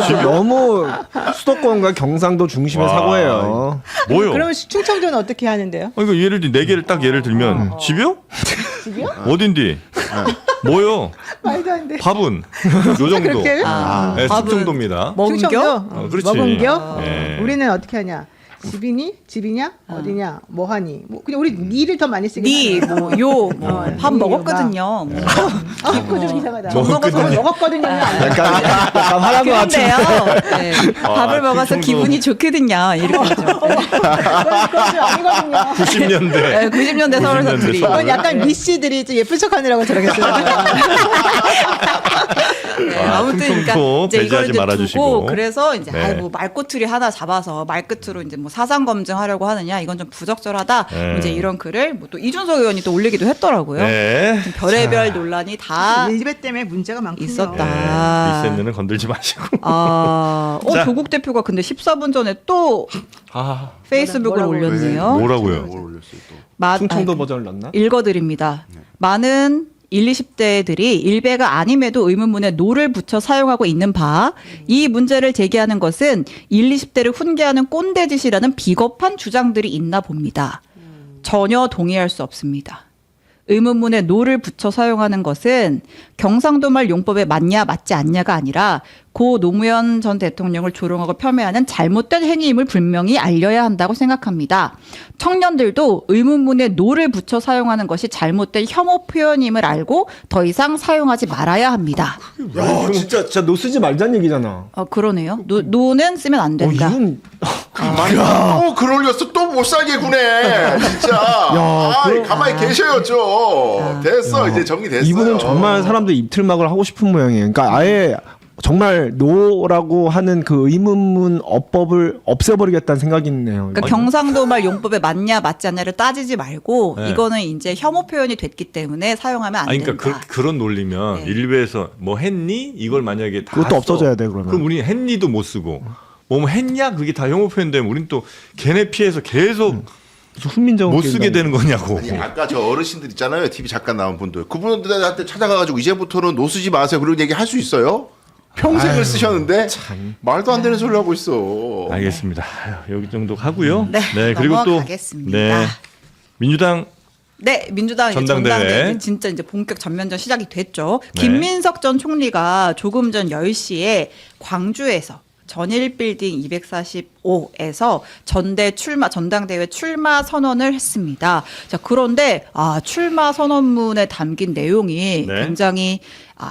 이거 너무 수도권과 경상도 중심의 와. 사고예요. 뭐요? 그러면 충청도는 어떻게 하는데요? 그러니까 예를 들어 네 개를 딱 예를 들면 집이요? 집이요? 어딘디? 뭐요? 말도 안 돼. 밥은 요 정도. 그렇게? 아, 네, 밥은 충청도입니다. 먹은겨? 충청도? 그렇지. 먹은겨? 예. 우리는 어떻게 하냐? 집이니? 집이냐? 어디냐? 뭐하니? 뭐 그냥 우리 니를 더 많이 쓰긴 니, 하잖아. 뭐, 요, 뭐, 밥 니, 먹었거든요. 뭐. 그거 좀 이상하다. 먹었거든요. 먹었거든요. 약간 화난 것 같은데. 그런데요. 네. 밥을 그 먹어서 정도. 기분이 좋거든요. 이렇게 하죠. 그건 좀 아니거든요. 90년대. 네, 90년대 서울 90년대 사투리. 서울. 그건 약간 미씨들이 좀 예쁜 척하느라고 저렇게 쓰는 거야. 네, 아무튼 그러니까 퉁퉁퉁 이제 이걸 배제하지 이제 말아주시고. 두고 그래서 이제 네. 아이고 말꼬투리 하나 잡아서 말끝으로 이제 뭐 사상 검증하려고 하느냐 이건 좀 부적절하다. 네. 이제 이런 글을 뭐 또 이준석 의원이 또 올리기도 했더라고요. 네. 별의별 논란이 다 일베 때문에 문제가 많군요. 있었다. 리센느는 건들지 마시고. 자. 조국 대표가 근데 14분 전에 또 아, 페이스북을 뭐라고 올렸네요. 뭐라고요? 뭘 올렸어요 또? 충청도 버전을 넣나? 읽어드립니다. 많은 1, 20대들이 일베가 아님에도 의문문에 노를 붙여 사용하고 있는 바, 이 문제를 제기하는 것은 1, 20대를 훈계하는 꼰대짓이라는 비겁한 주장들이 있나 봅니다. 전혀 동의할 수 없습니다. 의문문에 노를 붙여 사용하는 것은 경상도 말 용법에 맞냐 맞지 않냐가 아니라 고 노무현 전 대통령을 조롱하고 폄훼하는 잘못된 행위임을 분명히 알려야 한다고 생각합니다. 청년들도 의문문에 노를 붙여 사용하는 것이 잘못된 혐오 표현임을 알고 더 이상 사용하지 말아야 합니다. 야, 진짜 노 쓰지 말자는 얘기잖아. 그러네요. 노는 쓰면 안 된다. 이건 가만히 또글 올렸어 또 못 살게 구네 진짜. 가만히 계셔야죠. 됐어 이제 정리됐어요. 이분은 정말 사람들 입틀막을 하고 싶은 모양이에요. 그러니까 아예 정말 노라고 하는 그 의문문 어법을 없애버리겠다는 생각이 있네요. 그러니까 경상도 말 용법에 맞냐 맞지 않냐를 따지지 말고 네. 이거는 이제 혐오 표현이 됐기 때문에 사용하면 안 아니, 된다. 그러니까 그런 논리면 네. 일베에서 뭐 했니? 이걸 만약에 다 그것도 써. 없어져야 돼, 그러면. 그럼 우리 했니도 못 쓰고 뭐 했냐? 그게 다 혐오 표현되면 우린 또 걔네 피해서 계속 훈민정음 못 쓰게 되는 거냐고. 아니 아까 저 어르신들 있잖아요 TV 잠깐 나온 분들 그분들한테 찾아가가지고 이제부터는 노 쓰지 마세요 그런 얘기 할 수 있어요? 평생을 쓰셨는데 말도 안 되는 소리를 하고 있어. 알겠습니다. 아유, 여기 정도 하고요. 네, 그리고 또 넘어가겠습니다. 네. 민주당 네, 민주당 이제 전당대회. 전당대회 이제 진짜 이제 본격 전면전 시작이 됐죠. 네. 김민석 전 총리가 조금 전 10시에 광주에서 전일빌딩 245에서 전당대회 출마 선언을 했습니다. 자, 그런데 출마 선언문에 담긴 내용이 네. 굉장히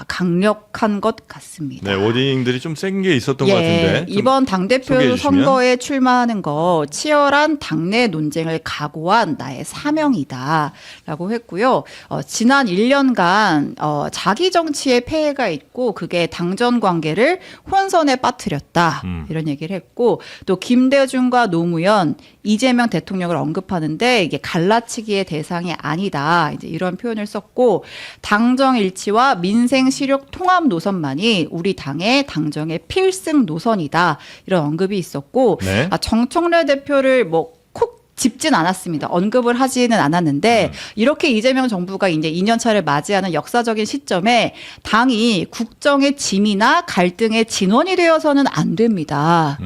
강력한 것 같습니다. 네, 워딩들이 좀 센 게 있었던 것 같은데. 좀 이번 당대표 소개해 주시면. 선거에 출마하는 거 치열한 당내 논쟁을 각오한 나의 사명이다라고 했고요. 지난 1년간 자기 정치에 폐해가 있고 그게 당전 관계를 혼선에 빠뜨렸다 이런 얘기를 했고 또 김대중과 노무현, 이재명 대통령을 언급하는데 이게 갈라치기의 대상이 아니다 이제 이런 표현을 썼고 당정 일치와 민생 실욕 통합 노선만이 우리 당의 당정의 필승 노선이다 이런 언급이 있었고 네. 정청래 대표를 뭐 콕 짚진 않았습니다. 언급을 하지는 않았는데 이렇게 이재명 정부가 이제 2년 차를 맞이하는 역사적인 시점에 당이 국정의 짐이나 갈등의 진원이 되어서는 안 됩니다.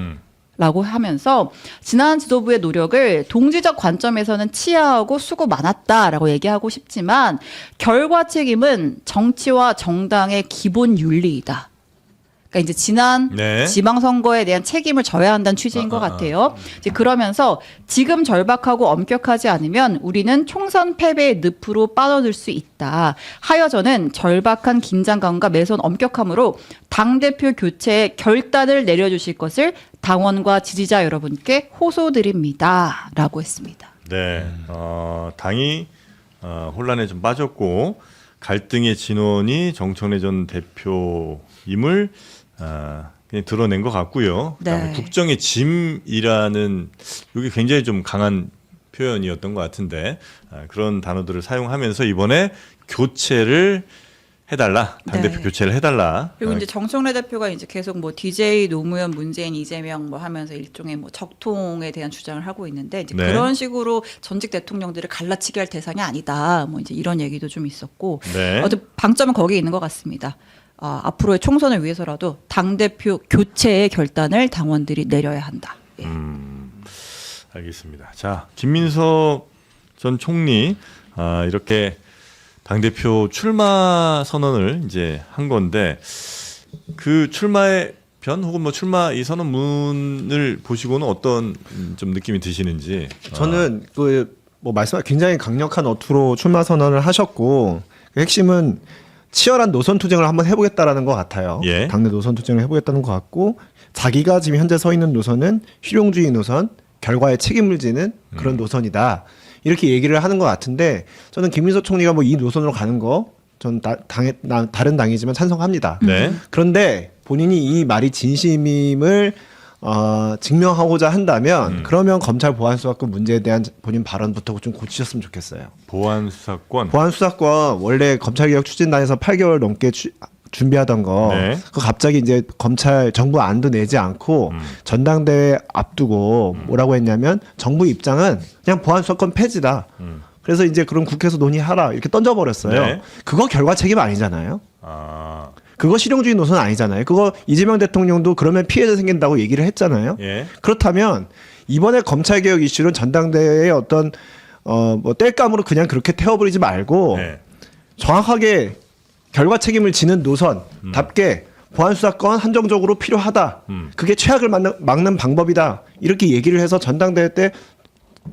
라고 하면서 지난 지도부의 노력을 동지적 관점에서는 치하하고 수고 많았다라고 얘기하고 싶지만 결과 책임은 정치와 정당의 기본 윤리이다. 그러니까 이제 지난 네. 지방선거에 대한 책임을 져야 한다는 취지인 것 같아요. 이제 그러면서 지금 절박하고 엄격하지 않으면 우리는 총선 패배의 늪으로 빠져들 수 있다. 하여저는 절박한 긴장감과 매선 엄격함으로 당대표 교체에 결단을 내려주실 것을 당원과 지지자 여러분께 호소드립니다. 라고 했습니다. 네, 당이 혼란에 좀 빠졌고 갈등의 진원이 정청래 전 대표임을 그냥 드러낸 것 같고요. 그다음에 네. 국정의 짐이라는 이게 굉장히 좀 강한 표현이었던 것 같은데 그런 단어들을 사용하면서 이번에 교체를 해달라, 당대표 네. 교체를 해달라. 그리고 이제 정청래 대표가 이제 계속 뭐 DJ 노무현 문재인 이재명 뭐 하면서 일종의 뭐 적통에 대한 주장을 하고 있는데 이제 네. 그런 식으로 전직 대통령들을 갈라치기 할 대상이 아니다. 뭐 이제 이런 얘기도 좀 있었고 네. 어쨌든 방점은 거기에 있는 것 같습니다. 앞으로의 총선을 위해서라도 당대표 교체의 결단을 당원들이 내려야 한다. 예. 알겠습니다. 자, 김민석 전 총리 이렇게 당대표 출마 선언을 이제 한 건데 그 출마의 답변 혹은 뭐 출마 이 선언문을 보시고는 어떤 좀 느낌이 드시는지. 저는 그 뭐 말씀 굉장히 강력한 어투로 출마 선언을 하셨고 그 핵심은 치열한 노선 투쟁을 한번 해보겠다라는 것 같아요. 예. 당내 노선 투쟁을 해보겠다는 것 같고 자기가 지금 현재 서 있는 노선은 실용주의 노선, 결과에 책임을 지는 그런 노선이다. 이렇게 얘기를 하는 것 같은데 저는 김민석 총리가 뭐 이 노선으로 가는 거 전 다른 당이지만 찬성합니다. 네. 그런데 본인이 이 말이 진심임을 증명하고자 한다면 그러면 검찰 보안 수사권 문제에 대한 본인 발언부터 좀 고치셨으면 좋겠어요. 보안 수사권. 보안 수사권 원래 검찰개혁 추진단에서 8개월 넘게 준비하던 거 네. 그거 갑자기 이제 검찰 정부 안도 내지 않고 전당대회 앞두고 뭐라고 했냐면 정부 입장은 그냥 보안 수사권 폐지다. 그래서 이제 그럼 국회에서 논의하라 이렇게 던져버렸어요. 네. 그거 결과 책임 아니잖아요. 아. 그거 실용주의 노선 아니잖아요. 그거 이재명 대통령도 그러면 피해자 생긴다고 얘기를 했잖아요. 예. 그렇다면 이번에 검찰개혁 이슈는 전당대회의 어떤 뭐 땔감으로 그냥 그렇게 태워버리지 말고 네. 정확하게 결과 책임을 지는 노선답게 보안 수사권 한정적으로 필요하다. 그게 최악을 막는 방법이다. 이렇게 얘기를 해서 전당대회 때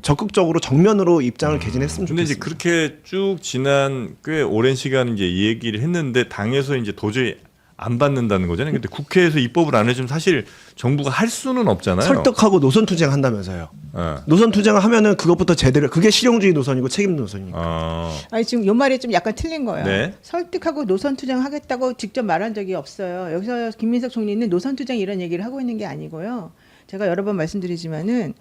적극적으로 정면으로 입장을 개진했으면 근데 이제 좋겠습니다. 그렇게 쭉 지난 꽤 오랜 시간 이제 이 얘기를 했는데 당에서 이제 도저히 안 받는다는 거잖아요. 근데 국회에서 입법을 안 해주면 사실 정부가 할 수는 없잖아요. 설득하고 노선 투쟁한다면서요. 예. 노선 투쟁을 하면은 그것부터 제대로 그게 실용주의 노선이고 책임 노선이니까. 아니 지금 요 말이 좀 약간 틀린 거예요. 네. 설득하고 노선 투쟁하겠다고 직접 말한 적이 없어요. 여기서 김민석 총리는 노선 투쟁 이런 얘기를 하고 있는 게 아니고요. 제가 여러 번 말씀드리지만은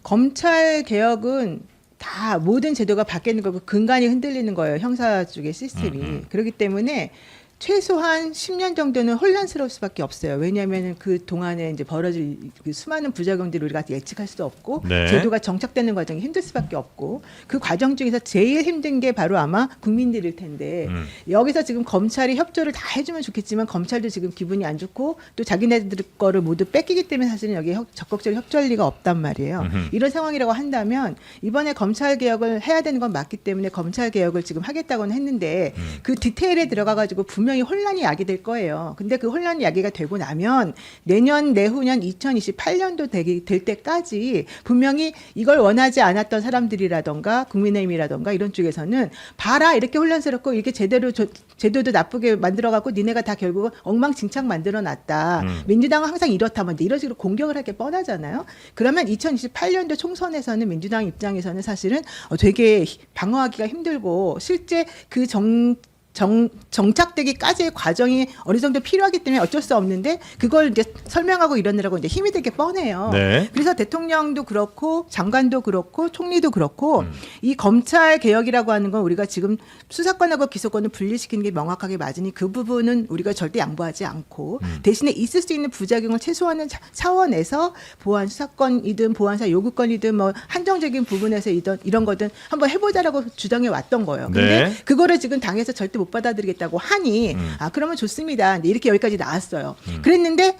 검찰 개혁은 다 모든 제도가 바뀌는 거고 근간이 흔들리는 거예요. 형사 쪽의 시스템이. 그렇기 때문에 최소한 10년 정도는 혼란스러울 수밖에 없어요. 왜냐하면 그 동안에 이제 벌어질 그 수많은 부작용들을 우리가 예측할 수도 없고 네. 제도가 정착되는 과정이 힘들 수밖에 없고 그 과정 중에서 제일 힘든 게 바로 아마 국민들일 텐데 여기서 지금 검찰이 협조를 다 해주면 좋겠지만 검찰도 지금 기분이 안 좋고 또 자기네들 거를 모두 뺏기기 때문에 사실은 여기에 적극적으로 협조할 리가 없단 말이에요. 이런 상황이라고 한다면 이번에 검찰 개혁을 해야 되는 건 맞기 때문에 검찰 개혁을 지금 하겠다고는 했는데 그 디테일에 들어가가지고 분명히 혼란이 야기될 거예요. 근데 그 혼란이 야기가 되고 나면 내년 내후년 2028년도 될 때까지 분명히 이걸 원하지 않았던 사람들이라던가 국민의힘이라던가 이런 쪽에서는 봐라 이렇게 혼란스럽고 이렇게 제도도 나쁘게 만들어갖고 니네가 다 결국 엉망진창 만들어놨다. 민주당은 항상 이렇다면 이런 식으로 공격을 할 게 뻔하잖아요. 그러면 2028년도 총선에서는 민주당 입장에서는 사실은 되게 방어하기가 힘들고 실제 그 정착되기까지의 과정이 어느 정도 필요하기 때문에 어쩔 수 없는데 그걸 이제 설명하고 이러느라고 이제 힘이 들게 뻔해요. 네. 그래서 대통령도 그렇고 장관도 그렇고 총리도 그렇고 이 검찰 개혁이라고 하는 건 우리가 지금 수사권하고 기소권을 분리시키는 게 명확하게 맞으니 그 부분은 우리가 절대 양보하지 않고 대신에 있을 수 있는 부작용을 최소화하는 차원에서 보안 수사권이든 보안사 요구권이든 뭐 한정적인 부분에서 이런 거든 한번 해보자라고 주장해 왔던 거예요. 근데 네. 그거를 지금 당에서 절대 못 받아들이겠다고 하니 그러면 좋습니다. 이렇게 여기까지 나왔어요. 그랬는데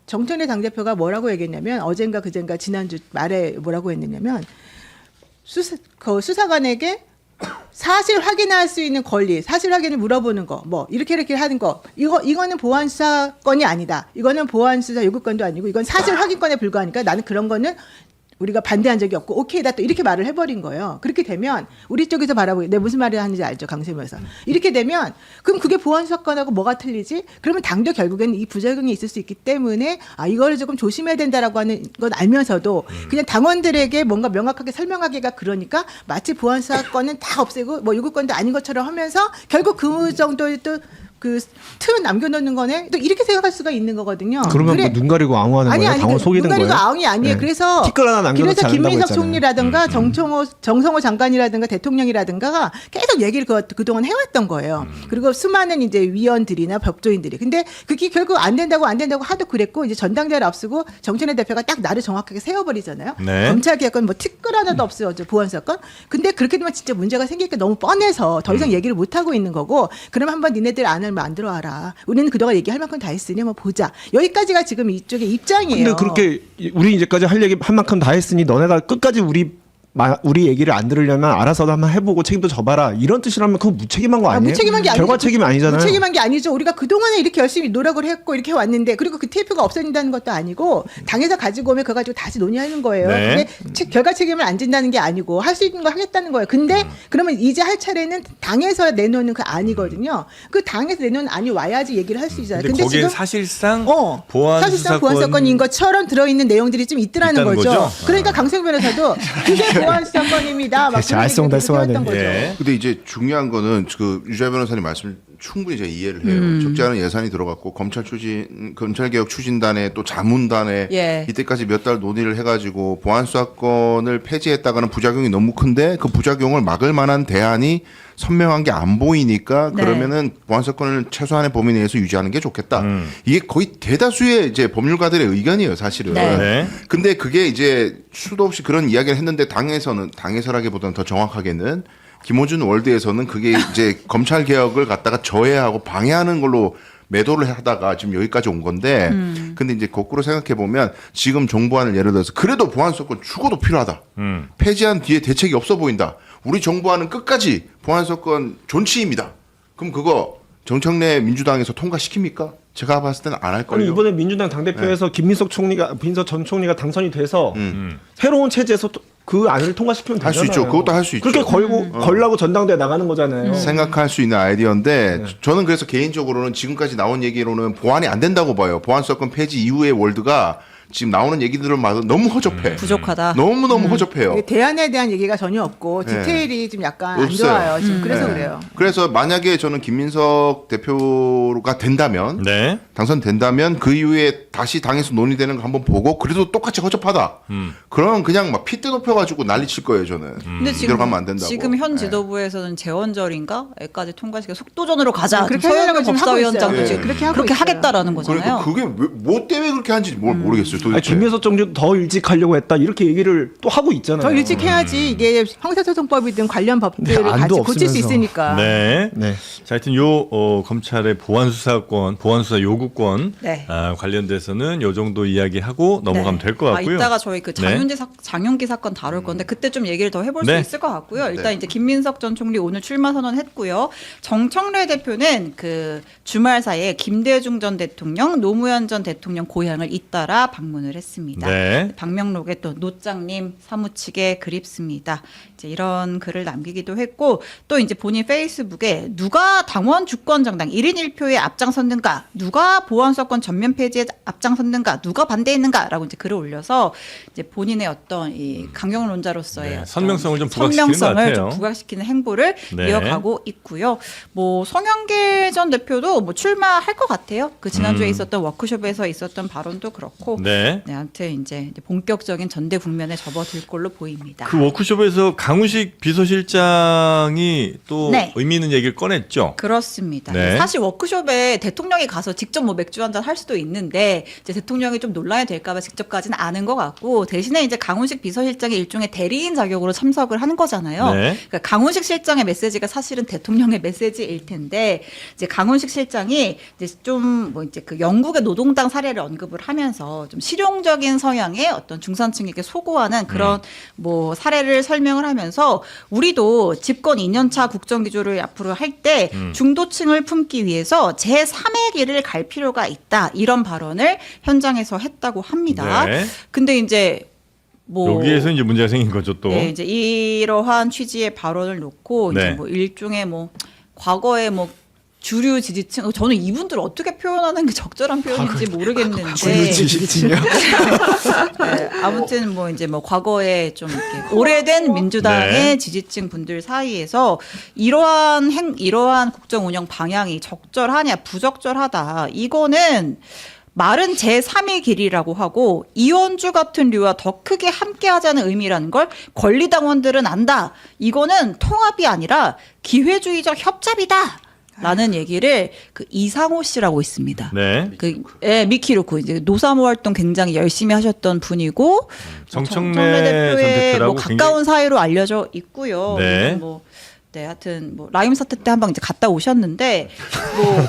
정청래 당대표가 뭐라고 얘기했냐면 어젠가 그젠가 지난주 말에 뭐라고 했느냐면 수사관에게 사실 확인할 수 있는 권리, 사실 확인을 물어보는 거, 뭐 이렇게 하는 거, 이거는 보안 수사권이 아니다. 이거는 보안 수사 요구권도 아니고 이건 사실 확인권에 불과하니까 나는 그런 거는 우리가 반대한 적이 없고 오케이다 또 이렇게 말을 해버린 거예요. 그렇게 되면 우리 쪽에서 바라보기 내가 무슨 말을 하는지 알죠, 강세무에서. 이렇게 되면 그럼 그게 보안 수사권하고 뭐가 틀리지? 그러면 당도 결국에는 이 부작용이 있을 수 있기 때문에 이거를 조금 조심해야 된다라고 하는 건 알면서도 그냥 당원들에게 뭔가 명확하게 설명하기가 그러니까 마치 보안 수사권은 다 없애고 뭐 요구권도 아닌 것처럼 하면서 결국 그 정도의 또 그 틈 남겨놓는 거네. 또 이렇게 생각할 수가 있는 거거든요. 그러면 뭐 눈 가리고 앙호하는 거예요? 당원 속이는 눈 가리고 거예요? 아웅이 아니에요. 네. 그래서 티끌 하나 남겨놓지 그래서 않는다고 김민석 했잖아요. 총리라든가 정성호 장관이라든가 대통령이라든가 계속 얘기를 그동안 해왔던 거예요. 그리고 수많은 이제 위원들이나 법조인들이. 근데 그게 결국 안 된다고 하도 그랬고 이제 전당대회를 앞두고 정청래 대표가 딱 나를 정확하게 세워버리잖아요. 네. 검찰 개혁은 뭐 티끌 하나도 없어요. 보안 사건. 근데 그렇게 되면 진짜 문제가 생길 게 너무 뻔해서 더 이상 얘기를 못 하고 있는 거고. 그럼 한번 니네들 안을 만들어 와라. 우리는 그동안 얘기할 만큼 다 했으니 한번 보자. 여기까지가 지금 이쪽의 입장이에요. 근데 그렇게 우리 이제까지 할 얘기 한 만큼 다 했으니 너네가 끝까지 우리 우리 얘기를 안 들으려면 알아서 한번 해보고 책임도 져봐라 이런 뜻이라면 그거 무책임한 거 아니에요? 무책임한 게 결과 아니죠. 책임이 아니잖아요. 무책임한 게 아니죠. 우리가 그동안에 이렇게 열심히 노력을 했고 이렇게 왔는데 그리고 그 TF가 없어진다는 것도 아니고 당에서 가지고 오면 그거 가지고 다시 논의하는 거예요. 네. 근데 결과 책임을 안 진다는 게 아니고 할 수 있는 거 하겠다는 거예요. 근데 그러면 이제 할 차례는 당에서 내놓는 그 안이거든요. 그 당에서 내놓는 안이 와야지 얘기를 할 수 있잖아요. 근데 거기에 사실상 보안 사실상 보안 사건인 것처럼 들어있는 내용들이 좀 있더라는 있다는 거죠. 거죠? 그러니까 강성 변호사도 그게 보안 사건입니다. 막 그런 알쏭달쏭하네. 얘기를 했던 거죠. 예. 근데 이제 중요한 거는 그 유자 변호사님 말씀 충분히 제가 이해를 해요. 적지 않은 예산이 들어갔고 검찰 개혁 추진단에 또 자문단에 예. 이때까지 몇 달 논의를 해가지고 보안 수사권을 폐지했다가는 부작용이 너무 큰데 그 부작용을 막을 만한 대안이 선명한 게 안 보이니까 네. 그러면은 보안 사건을 최소한의 범위 내에서 유지하는 게 좋겠다. 이게 거의 대다수의 이제 법률가들의 의견이에요, 사실은. 네. 네. 근데 그게 이제 수도 없이 그런 이야기를 했는데 당에서라기보다는 더 정확하게는 김호준 월드에서는 그게 이제 검찰 개혁을 갖다가 저해하고 방해하는 걸로 매도를 하다가 지금 여기까지 온 건데, 근데 이제 거꾸로 생각해 보면 지금 정부안을 예를 들어서 그래도 보안 사건 죽어도 필요하다. 폐지한 뒤에 대책이 없어 보인다. 우리 정부안은 끝까지 보안 사건 존치입니다. 그럼 그거 정청래 민주당에서 통과시킵니까? 제가 봤을 때는 안 할 아니 거예요. 이번에 민주당 당대표에서 김민석 전 총리가 당선이 돼서 새로운 체제에서 그 안을 통과시키면 할 되잖아요. 수 있죠. 그것도 할 수 있죠. 그렇게 걸라고 전당대회 나가는 거잖아요. 생각할 수 있는 아이디어인데 저는 그래서 개인적으로는 지금까지 나온 얘기로는 보완이 안 된다고 봐요. 보안 사건 폐지 이후의 월드가 지금 나오는 얘기들을 봐도 너무 허접해. 부족하다. 너무 허접해요. 이게 대안에 대한 얘기가 전혀 없고 네. 디테일이 좀 약간 안 없어요. 좋아요. 지금 그래서 네. 그래요. 그래서 만약에 저는 김민석 대표가 된다면 네. 당선된다면 그 이후에 다시 당에서 논의되는 거 한번 보고 그래도 똑같이 허접하다. 그럼 그냥 막 핏대 높여가지고 난리칠 거예요 저는. 근데 이대로 가면 안 된다고. 지금 현 네. 지도부에서는 재원절인가까지 통과시켜 속도전으로 가자. 그렇게 서영교 하려고 지금 하고 법사위원장도 있어요. 지금 그렇게 하고 그렇게 있어요. 하겠다라는 거잖아요. 그러니까 그게 뭐 때문에 그렇게 하는지 모르겠어요. 도대체. 아니, 김민석 정도 더 일찍 하려고 했다 이렇게 얘기를 또 하고 있잖아요. 더 일찍 해야지 이게 형사소송법이든 관련 법들을 네, 안도 같이 고칠 수 없으면서. 있으니까. 네. 네. 자, 하여튼 검찰의 보안수사권, 보안수사 요구권 네. 관련돼서는 요 정도 이야기하고 넘어가면 될 것 같고요. 이따가 저희 그 장윤기 사건 다룰 건데 그때 좀 얘기를 더 해볼 네. 수 있을 것 같고요. 일단 네. 이제 김민석 전 총리 오늘 출마 선언했고요. 정청래 대표는 그 주말 사이에 김대중 전 대통령, 노무현 전 대통령 고향을 잇따라 방문을 했습니다. 네. 방명록에 또 노장님 사무치게 그립습니다. 이제 이런 글을 남기기도 했고 또 이제 본인 페이스북에 누가 당원 주권 정당 1인 1표에 앞장섰는가, 누가 보안수사권 전면 폐지에 앞장섰는가, 누가 반대했는가라고 이제 글을 올려서 이제 본인의 어떤 이 강경론자로서의 네, 어떤 선명성을 좀 부각시키는 것 선명성을 같아요. 좀 부각시키는 행보를 네. 이어가고 있고요. 뭐 송영길 전 대표도 뭐 출마할 것 같아요. 그 지난주에 있었던 워크숍에서 있었던 발언도 그렇고. 네. 네, 아무튼 이제 본격적인 전대 국면에 접어들 걸로 보입니다. 그 워크숍에서 강우식 비서실장이 또 네. 의미 있는 얘기를 꺼냈죠. 그렇습니다. 네. 사실 워크숍에 대통령이 가서 직접 뭐 맥주 한잔 할 수도 있는데 이제 대통령이 좀 논란이 될까봐 직접 가지는 않은 것 같고 대신에 이제 강훈식 비서실장이 일종의 대리인 자격으로 참석을 하는 거잖아요. 네. 그러니까 강훈식 실장의 메시지가 사실은 대통령의 메시지일 텐데 이제 강훈식 실장이 이제 좀 뭐 이제 그 영국의 노동당 사례를 언급을 하면서 좀 실용적인 성향의 어떤 중산층에게 소구하는 그런 뭐 사례를 설명을 하면서 우리도 집권 2년차 국정기조를 앞으로 할 때 중도층을 품기 위해서 제3의 길을 갈 필요가 있다 이런 발언을 현장에서 했다고 합니다. 네. 근데 이제 뭐 여기에서 이제 문제가 생긴 거죠 또. 네, 이제 이러한 취지의 발언을 놓고 네. 이제 뭐 일종의 뭐 과거에 뭐 주류 지지층 저는 이분들 어떻게 표현하는 게 적절한 표현인지 모르겠는데 지지층이요. 네, 아무튼 뭐 이제 뭐 과거에 좀 이렇게 오래된 민주당의 네. 지지층 분들 사이에서 이러한 국정 운영 방향이 적절하냐 부적절하다 이거는 말은 제3의 길이라고 하고 이원주 같은 류와 더 크게 함께하자는 의미라는 걸 권리당원들은 안다. 이거는 통합이 아니라 기회주의적 협잡이다. 라는 얘기를 그 이상호 씨라고 있습니다. 네. 미키루크 이제 노사모 활동 굉장히 열심히 하셨던 분이고 정청래 대표의 전 대표라고 뭐 가까운 사이로 알려져 있고요. 네. 뭐 때 하여튼 뭐 라임 사태 때 한번 이제 갔다 오셨는데 뭐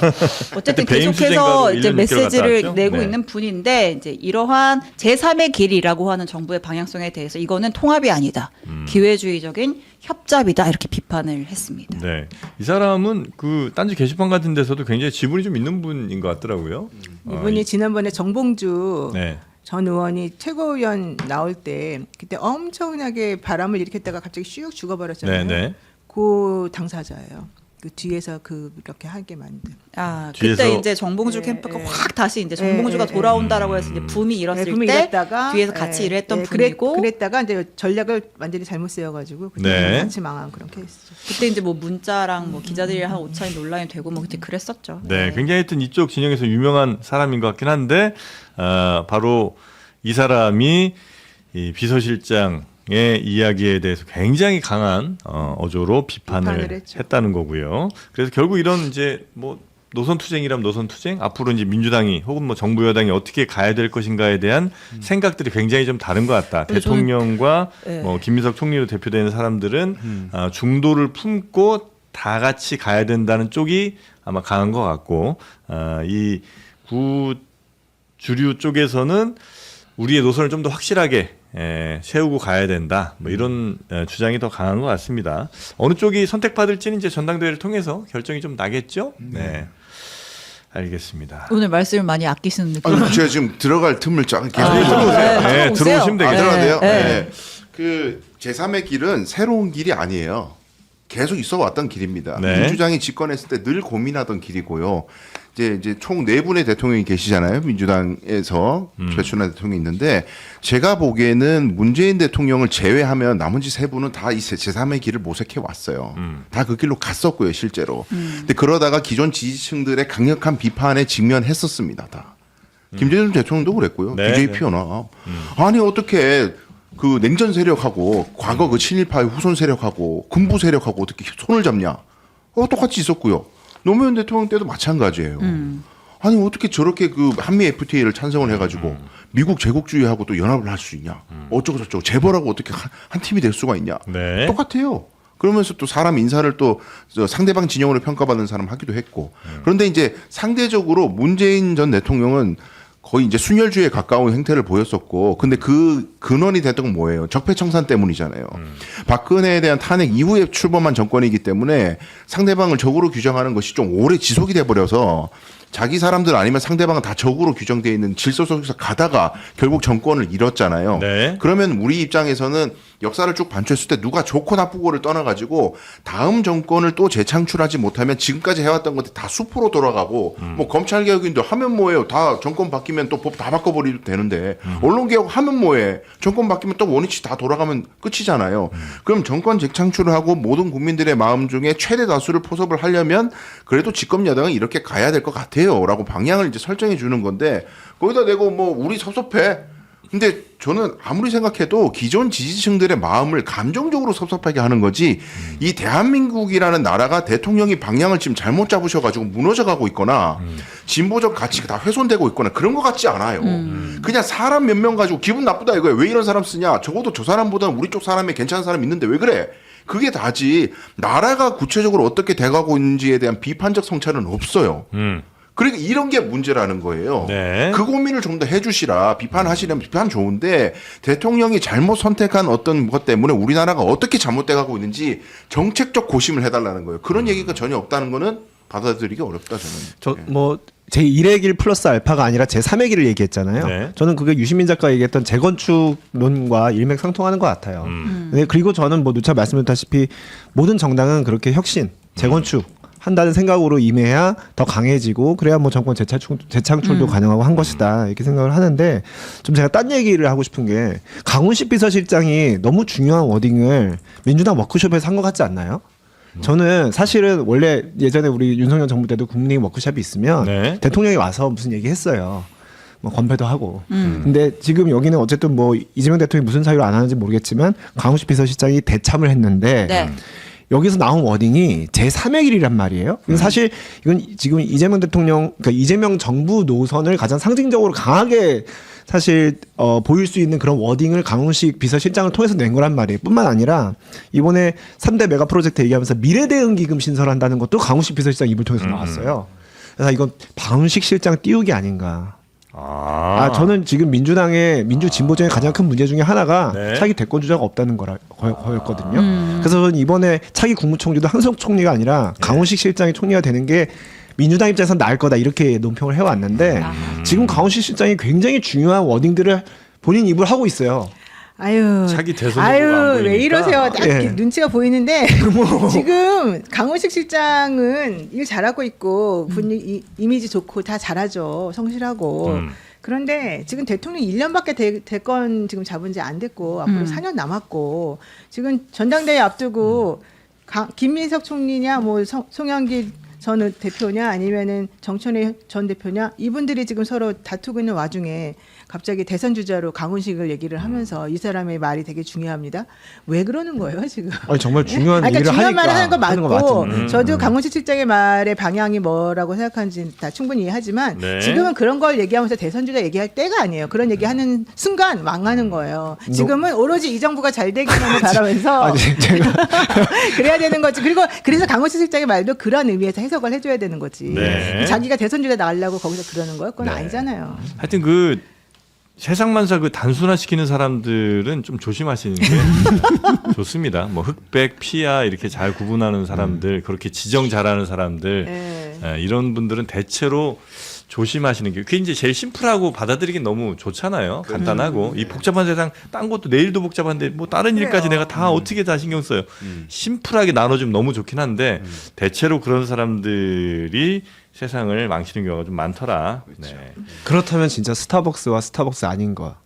어쨌든 배임 계속해서 수쟁가로 이제 1년 6개월 메시지를 갔다 왔죠? 내고 네. 있는 분인데 이제 이러한 제3의 길이라고 하는 정부의 방향성에 대해서 이거는 통합이 아니다. 기회주의적인 협잡이다 이렇게 비판을 했습니다. 네. 이 사람은 그 딴지 게시판 같은 데서도 굉장히 지분이 좀 있는 분인 것 같더라고요. 이분이 지난번에 정봉주 네. 전 의원이 최고위원 나올 때 그때 엄청나게 바람을 일으켰다가 갑자기 슉 죽어버렸잖아요. 네, 네. 그 당사자예요. 그 뒤에서 그렇게 하게 만든. 아 뒤에서- 그때 이제 정봉주 네, 캠프가 네. 확 다시 이제 정봉주가 네, 네. 돌아온다라고 해서 이제 붐이 일었을 붐이 때 일었다가, 뒤에서 같이 네, 일했던 네, 분이고 그랬다가 이제 전략을 완전히 잘못 쓰여가지고 그때 네. 같이 망한 그런 케이스죠. 그때 이제 뭐 문자랑 뭐 기자들이랑 한 오차인 논란이 되고 뭐 그때 그랬었죠. 네, 굉장히 하여튼 이쪽 진영에서 유명한 사람인 것 같긴 한데 바로 이 사람이 이 비서실장의 이야기에 대해서 굉장히 강한 어조로 비판을 비판을 했죠. 했다는 거고요. 그래서 결국 이런 이제 뭐 노선 투쟁이라면 노선 투쟁, 앞으로 이제 민주당이 혹은 뭐 정부 여당이 어떻게 가야 될 것인가에 대한 생각들이 굉장히 좀 다른 것 같다. 근데 저는- 대통령과 네. 뭐 김민석 총리로 대표되는 사람들은 중도를 품고 다 같이 가야 된다는 쪽이 아마 강한 것 같고 이 구주류 쪽에서는 우리의 노선을 좀 더 확실하게 세우고 가야 된다. 뭐 이런 주장이 더 강한 것 같습니다. 어느 쪽이 선택받을지는 이제 전당대회를 통해서 결정이 좀 나겠죠. 네, 알겠습니다. 오늘 말씀을 많이 아끼시는 느낌. 아니, 제가 지금 들어갈 틈을 쫙 계속 들어오세요. 네, 들어오세요. 들어오시면 되겠습니다. 들어가대요. 네. 네. 그 제3의 길은 새로운 길이 아니에요. 계속 있어 왔던 길입니다. 네. 민주당이 집권했을 때 늘 고민하던 길이고요. 이제 총 4분의 대통령이 계시잖아요. 민주당에서 최순환 대통령이 있는데 제가 보기에는 문재인 대통령을 제외하면 나머지 3분은 다 이 제3의 길을 모색해 왔어요. 다 그 길로 갔었고요, 실제로. 근데 그러다가 기존 지지층들의 강력한 비판에 직면했었습니다, 다. 김대중 대통령도 그랬고요. 네, DJ 네. 피어나. 아니 어떻게 그 냉전 세력하고 과거 그 친일파의 후손 세력하고 군부 세력하고 어떻게 손을 잡냐? 똑같이 있었고요. 노무현 대통령 때도 마찬가지예요. 아니 어떻게 저렇게 그 한미 FTA를 찬성을 해가지고 미국 제국주의하고 또 연합을 할 수 있냐? 어쩌고 저쩌고 재벌하고 어떻게 한 팀이 될 수가 있냐? 네. 똑같아요. 그러면서 또 사람 인사를 또 상대방 진영으로 평가받는 사람 하기도 했고. 그런데 이제 상대적으로 문재인 전 대통령은 거의 이제 순혈주의에 가까운 행태를 보였었고, 근데 그 근원이 됐던 건 뭐예요? 적폐청산 때문이잖아요. 박근혜에 대한 탄핵 이후에 출범한 정권이기 때문에 상대방을 적으로 규정하는 것이 좀 오래 지속이 돼버려서 자기 사람들 아니면 상대방은 다 적으로 규정되어 있는 질서 속에서 가다가 결국 정권을 잃었잖아요. 네. 그러면 우리 입장에서는 역사를 쭉 반추했을 때 누가 좋고 나쁘고를 떠나가지고 다음 정권을 또 재창출하지 못하면 지금까지 해왔던 것들이 다 수포로 돌아가고 뭐 검찰개혁인도 하면 뭐예요. 다 정권 바뀌면 또 법 다 바꿔버리도 되는데 언론개혁 하면 뭐해. 정권 바뀌면 또 원위치 다 돌아가면 끝이잖아요. 그럼 정권 재창출을 하고 모든 국민들의 마음 중에 최대 다수를 포섭을 하려면 그래도 집권 여당은 이렇게 가야 될 것 같아요. 라고 방향을 이제 설정해 주는 건데 거기다 대고 뭐 우리 섭섭해. 근데 저는 아무리 생각해도 기존 지지층들의 마음을 감정적으로 섭섭하게 하는 거지 이 대한민국이라는 나라가 대통령이 방향을 지금 잘못 잡으셔가지고 무너져가고 있거나 진보적 가치가 다 훼손되고 있거나 그런 것 같지 않아요. 그냥 사람 몇 명 가지고 기분 나쁘다 이거예요. 왜 이런 사람 쓰냐. 적어도 저 사람보다는 우리 쪽 사람이 괜찮은 사람이 있는데 왜 그래. 그게 다지 나라가 구체적으로 어떻게 돼가고 있는지에 대한 비판적 성찰은 없어요. 그러니까 이런 게 문제라는 거예요. 네. 그 고민을 좀 더 해주시라. 비판하시려면 비판 좋은데 대통령이 잘못 선택한 어떤 것 때문에 우리나라가 어떻게 잘못돼가고 있는지 정책적 고심을 해달라는 거예요. 그런 얘기가 전혀 없다는 거는 받아들이기 어렵다 저는. 저 뭐 제1의 길 플러스 알파가 아니라 제3의 길을 얘기했잖아요. 네. 저는 그게 유시민 작가가 얘기했던 재건축론과 일맥상통하는 것 같아요. 네, 그리고 저는 뭐 누차 말씀드렸다시피 모든 정당은 그렇게 혁신, 재건축 한다는 생각으로 임해야 더 강해지고 그래야 뭐 정권 재창출도 가능하고 한 것이다 이렇게 생각을 하는데 좀 제가 딴 얘기를 하고 싶은 게 강훈식 비서실장이 너무 중요한 워딩을 민주당 워크숍에서 한 것 같지 않나요? 저는 사실은 원래 예전에 우리 윤석열 정부 때도 국민의힘 워크숍이 있으면 네. 대통령이 와서 무슨 얘기 했어요. 뭐 건배도 하고. 근데 지금 여기는 어쨌든 뭐 이재명 대통령이 무슨 사유로 안 하는지 모르겠지만 강훈식 비서실장이 대참을 했는데 네. 여기서 나온 워딩이 제3의 길이란 말이에요. 사실 이건 지금 이재명 대통령, 그러니까 이재명 정부 노선을 가장 상징적으로 강하게 사실 보일 수 있는 그런 워딩을 강훈식 비서실장을 통해서 낸 거란 말이에요. 뿐만 아니라 이번에 3대 메가 프로젝트 얘기하면서 미래대응기금 신설한다는 것도 강훈식 비서실장 입을 통해서 나왔어요. 그래서 이건 강훈식 실장 띄우기 아닌가. 저는 지금 민주당의 민주진보정의 가장 큰 문제 중에 하나가 네. 차기 대권 주자가 없다는 거였거든요. 그래서 저는 이번에 차기 국무총리도 한석 총리가 아니라 강훈식 실장이 총리가 되는 게 민주당 입장에서 나을 거다 이렇게 논평을 해왔는데 지금 강훈식 실장이 굉장히 중요한 워딩들을 본인 입을 하고 있어요. 아유, 차기 대선 후보가 안 보이니까. 왜 이러세요? 딱 예. 눈치가 보이는데 지금 강훈식 실장은 일 잘하고 있고 분위기 이미지 좋고 다 잘하죠, 성실하고. 그런데 지금 대통령 1년밖에 대권 지금 잡은 지 안 됐고 앞으로 4년 남았고 지금 전당대회 앞두고 김민석 총리냐 뭐 송영길 전 대표냐 아니면은 정천회 전 대표냐 이분들이 지금 서로 다투고 있는 와중에 갑자기 대선 주자로 강훈식을 얘기를 하면서 이 사람의 말이 되게 중요합니다. 왜 그러는 거예요 지금? 아니 정말 중요한 그러니까 일을 중요한 하니까 말을 하는 거 맞고 맞죠. 저도 강훈식 실장의 말의 방향이 뭐라고 생각하는지 다 충분히 이해하지만 네. 지금은 그런 걸 얘기하면서 대선 주자 얘기할 때가 아니에요. 그런 얘기하는 순간 망하는 거예요. 지금은 오로지 이 정부가 잘 되기만을 바라면서 아니 제가 그래야 되는 거지. 그리고 그래서 강훈식 실장의 말도 그런 의미에서 해석을 해줘야 되는 거지. 네. 자기가 대선 주자 나가려고 거기서 그러는 거야? 그건 네. 아니잖아요. 하여튼 그 세상만사 그 단순화시키는 사람들은 좀 조심하시는 게 좋습니다. 뭐 흑백, 피야 이렇게 잘 구분하는 사람들, 그렇게 지정 잘하는 사람들 네. 이런 분들은 대체로 조심하시는 게 그게 이제 제일 심플하고 받아들이긴 너무 좋잖아요. 간단하고 이 복잡한 세상 딴 것도 내일도 복잡한데 뭐 다른 일까지 내가 다 어떻게 다 신경 써요. 심플하게 나눠주면 너무 좋긴 한데 대체로 그런 사람들이 세상을 망치는 경우가 좀 많더라. 네. 그렇다면 진짜 스타벅스와 스타벅스 아닌 거야.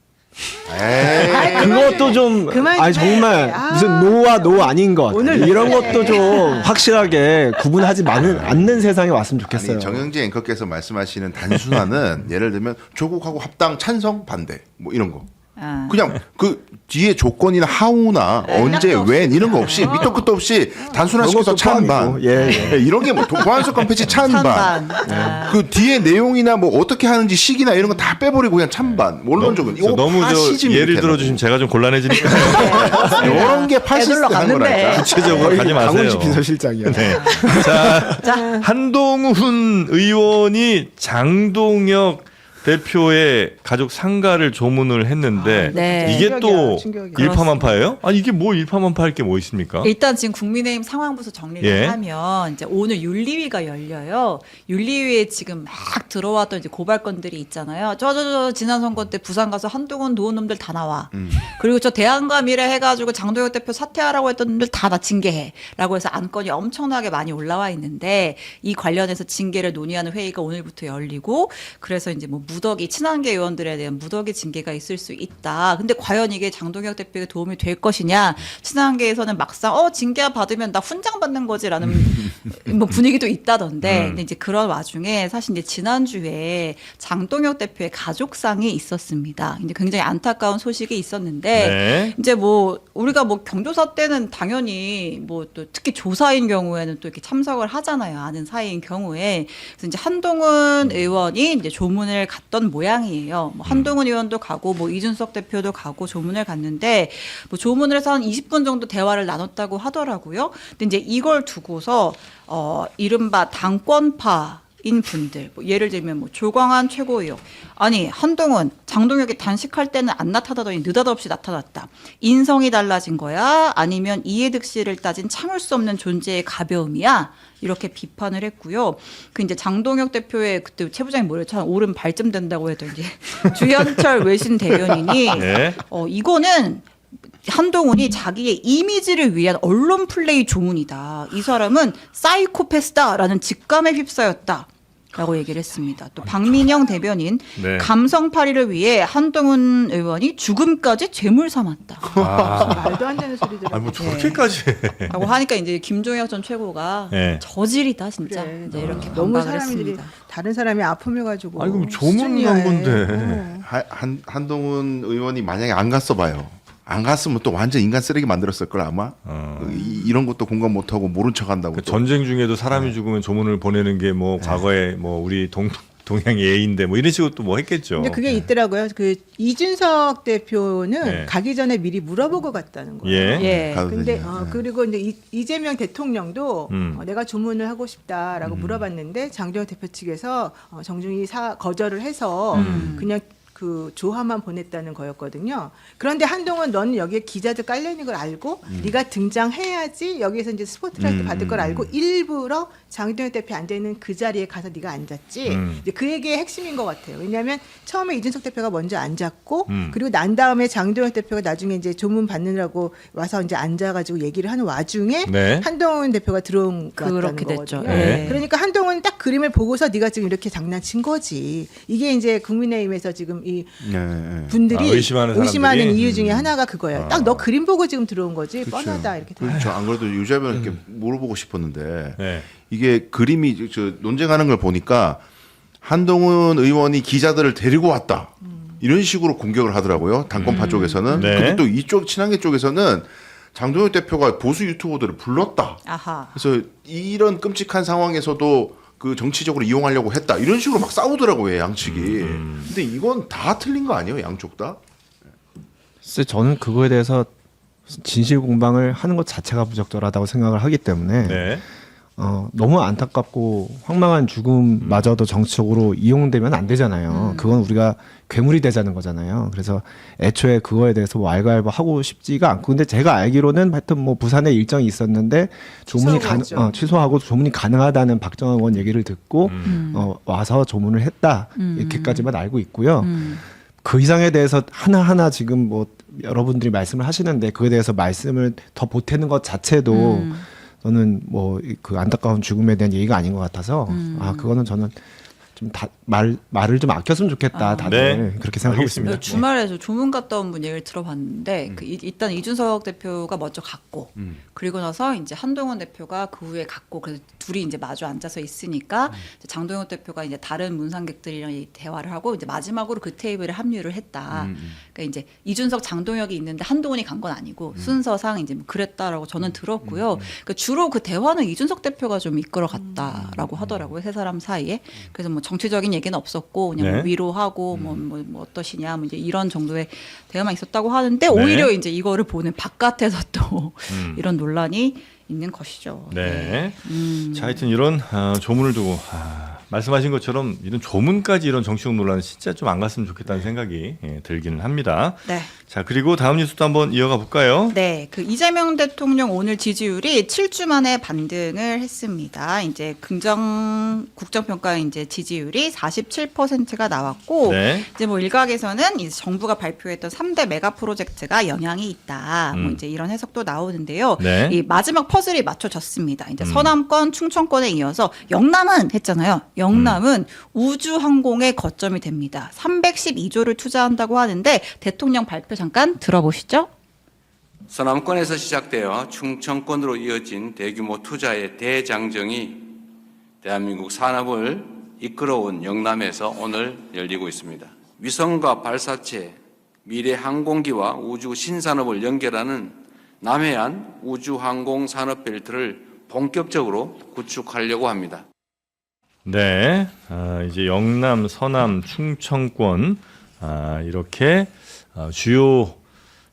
에이. 그것도 좀 그만 아니 좀 해. 정말 아. 무슨 노와 노 아닌 것 오늘 이런 왜 그래. 것도 좀 확실하게 구분하지 않는 세상이 왔으면 좋겠어요. 아니, 정영진 앵커께서 말씀하시는 단순화는 예를 들면 조국하고 합당 찬성 반대 뭐 이런 거. 아. 그냥 그 뒤에 조건이나 하우나 언제 딱도 웬 이런 거 없이 밑도 끝도 없이 단순화시켜서 그런 것도 찬반 포함이고. 예, 예. 이런 게 뭐 보안소권 패치 찬반 찬반. 아. 그 뒤에 내용이나 뭐 어떻게 하는지 시기나 이런 거 다 빼버리고 그냥 찬반 원론적은 저 너무 다 저 시즌 예를 이렇게 들어주시면 제가 좀 곤란해지니까 이런 게 파시스트 애들러 한 갔는데. 거라니까. 구체적으로 가지 마세요. 강훈식 비서실장이야. 네. 자, 한동훈 의원이 장동혁 대표의 가족 상가를 조문을 했는데 네. 이게 또 충격이야. 일파만파예요? 아니 이게 뭐 일파만파 할 게 뭐 있습니까? 일단 지금 국민의힘 상황부터 정리를 예. 하면 이제 오늘 윤리위가 열려요. 윤리위에 지금 막 들어왔던 이제 고발건들이 있잖아요. 저 지난 선거 때 부산 가서 한동훈 도운 놈들 다 나와. 그리고 저 대한과 미래 해가지고 장동혁 대표 사퇴하라고 했던 놈들 다 나 징계해라고 해서 안건이 엄청나게 많이 올라와 있는데 이 관련해서 징계를 논의하는 회의가 오늘부터 열리고 그래서 이제 뭐 무더기 친한계 의원들에 대한 무더기 징계가 있을 수 있다. 근데 과연 이게 장동혁 대표에게 도움이 될 것이냐? 친한계에서는 막상 징계 받으면 나 훈장 받는 거지라는 뭐 분위기도 있다던데. 근데 이제 그런 와중에 사실 이제 지난주에 장동혁 대표의 가족상이 있었습니다. 이제 굉장히 안타까운 소식이 있었는데 네. 이제 뭐 우리가 뭐 경조사 때는 당연히 뭐 또 특히 조사인 경우에는 또 이렇게 참석을 하잖아요. 아는 사이인 경우에. 그래서 이제 한동훈 의원이 이제 조문을 갔던 모양이에요. 뭐 한동훈 의원도 가고 뭐 이준석 대표도 가고 조문을 갔는데 뭐 조문을 해서 한 20분 정도 대화를 나눴다고 하더라고요. 근데 이제 이걸 두고서 이른바 당권파 인 분들 뭐 예를 들면 뭐 조광한 최고위원 아니 한동훈 장동혁이 단식할 때는 안 나타나더니 느닷없이 나타났다. 인성이 달라진 거야? 아니면 이해득실을 따진 참을 수 없는 존재의 가벼움이야? 이렇게 비판을 했고요. 그 이제 장동혁 대표의 그때 최 부장이 뭐랬죠? 참 오른 발전된다고 했던 이제 주현철 외신 대변인이 네. 이거는 한동훈이 자기의 이미지를 위한 언론 플레이 조문이다. 이 사람은 사이코패스다라는 직감에 휩싸였다. 라고 얘기를 했습니다. 또 박민영 대변인 네. 감성팔이를 위해 한동훈 의원이 죽음까지 죄물 삼았다. 말도 안 되는 소리들. 아니 뭐 저렇게까지 해. 라고 하니까 이제 김종혁 전 최고가 네. 저질이다 진짜. 그래. 이제 이렇게 너무 반박을 사람들이 했습니다. 다른 사람이 아픔을 가지고. 아니, 그럼 조문을 한 건데. 어. 한동훈 의원이 만약에 안 갔어 봐요. 안 갔으면 또 완전 인간 쓰레기 만들었을 걸 아마. 이런 것도 공감 못하고 모른 척한다고. 그 또. 전쟁 중에도 사람이 죽으면 조문을 보내는 게 뭐 과거에 뭐 우리 동양의 예인데 뭐 이런 식으로 또 뭐 했겠죠. 근데 그게 있더라고요. 그 이준석 대표는 네. 가기 전에 미리 물어보고 갔다는 거예요. 예. 예. 가도 근데 되냐. 그리고 이제 이재명 대통령도 내가 조문을 하고 싶다라고 물어봤는데 장동혁 대표 측에서 정중히 거절을 해서 그냥 그 조화만 보냈다는 거였거든요. 그런데 한동훈 너는 여기에 기자들 깔려 있는 걸 알고 네가 등장해야지 여기에서 이제 스포트라이트 받을 걸 알고 일부러 장동혁 대표 앉아 있는 그 자리에 가서 네가 앉았지. 이제 그 얘기의 핵심인 것 같아요. 왜냐하면 처음에 이준석 대표가 먼저 앉았고 그리고 난 다음에 장동혁 대표가 나중에 이제 조문 받느라고 와서 이제 앉아가지고 얘기를 하는 와중에 네. 한동훈 대표가 들어온 그렇게 거거든요. 됐죠. 네. 그러니까 한동훈 딱 그림을 보고서 네가 지금 이렇게 장난친 거지. 이게 이제 국민의힘에서 지금 이 네. 분들이 의심하는 사람들이? 이유 중에 하나가 그거예요. 딱 너 그림 보고 지금 들어온 거지. 뻔하다 이렇게. 그렇죠. 안 그래도 유재변 이렇게 물어보고 싶었는데 네. 이게 그림이 저 논쟁하는 걸 보니까 한동훈 의원이 기자들을 데리고 왔다. 이런 식으로 공격을 하더라고요. 당권파 쪽에서는. 네. 근데 또 이쪽 친한계 쪽에서는 장동혁 대표가 보수 유튜버들을 불렀다. 아하. 그래서 이런 끔찍한 상황에서도 그 정치적으로 이용하려고 했다. 이런 식으로 막 싸우더라고요, 양측이. 근데 이건 다 틀린 거 아니에요, 양쪽 다? 글쎄 저는 그거에 대해서 진실 공방을 하는 것 자체가 부적절하다고 생각을 하기 때문에 네. 너무 안타깝고 황망한 죽음마저도 정치적으로 이용되면 안 되잖아요. 그건 우리가 괴물이 되자는 거잖아요. 그래서 애초에 그거에 대해서 뭐 알갈바 하고 싶지가 않고, 근데 제가 알기로는 하여튼 뭐 부산에 일정이 있었는데 조문이 취소하고 조문이 가능하다는 박정원 의원 얘기를 듣고 와서 조문을 했다 이렇게까지만 알고 있고요. 그 이상에 대해서 하나하나 지금 뭐 여러분들이 말씀을 하시는데 그에 대해서 말씀을 더 보태는 것 자체도 저는 뭐 그 안타까운 죽음에 대한 얘기가 아닌 것 같아서 그거는 저는 좀 말을 좀 아꼈으면 좋겠다 다들 네. 그렇게 생각하고 알겠습니다. 있습니다. 주말에 저 조문 갔다 온 분 얘기를 들어봤는데 일단 이준석 대표가 먼저 갔고 그리고 나서 이제 한동훈 대표가 그 후에 갔고 그래서 둘이 이제 마주 앉아서 있으니까 이제 장동혁 대표가 이제 다른 문상객들이랑 이 대화를 하고 이제 마지막으로 그 테이블에 합류를 했다. 그러니까 이제 이준석 장동혁이 있는데 한동훈이 간 건 아니고 순서상 이제 뭐 그랬다라고 저는 들었고요. 그러니까 주로 그 대화는 이준석 대표가 좀 이끌어갔다라고 하더라고요. 세 사람 사이에. 그래서 뭐 정치적인 얘기는 없었고 그냥 네. 뭐 위로하고 뭐 어떠시냐 뭐 이제 이런 정도의 대화만 있었다고 하는데 오히려 이제 이거를 보는 바깥에서 또 이런 논란이 있는 것이죠. 네. 자, 하여튼 이런 조문을 두고 말씀하신 것처럼 이런 조문까지 이런 정치적 논란은 진짜 좀 안 갔으면 좋겠다는 생각이 들기는 합니다. 네. 자, 그리고 다음 뉴스도 한번 이어가 볼까요? 네, 그 이재명 대통령 오늘 지지율이 7주 만에 반등을 했습니다. 이제 국정평가 이제 지지율이 47%가 나왔고, 네. 이제 뭐 일각에서는 이제 정부가 발표했던 3대 메가 프로젝트가 영향이 있다. 뭐 이제 이런 해석도 나오는데요. 네. 이 마지막 퍼즐이 맞춰졌습니다. 이제 서남권, 충청권에 이어서 영남은 했잖아요. 영남은 우주 항공의 거점이 됩니다. 312조를 투자한다고 하는데 대통령 발표 잠깐 들어보시죠. 서남권에서 시작되어 충청권으로 이어진 대규모 투자의 대장정이 대한민국 산업을 이끌어온 영남에서 오늘 열리고 있습니다. 위성과 발사체, 미래 항공기와 우주 신산업을 연결하는 남해안 우주항공 산업벨트를 본격적으로 구축하려고 합니다. 네. 이제 영남, 서남, 충청권 이렇게 주요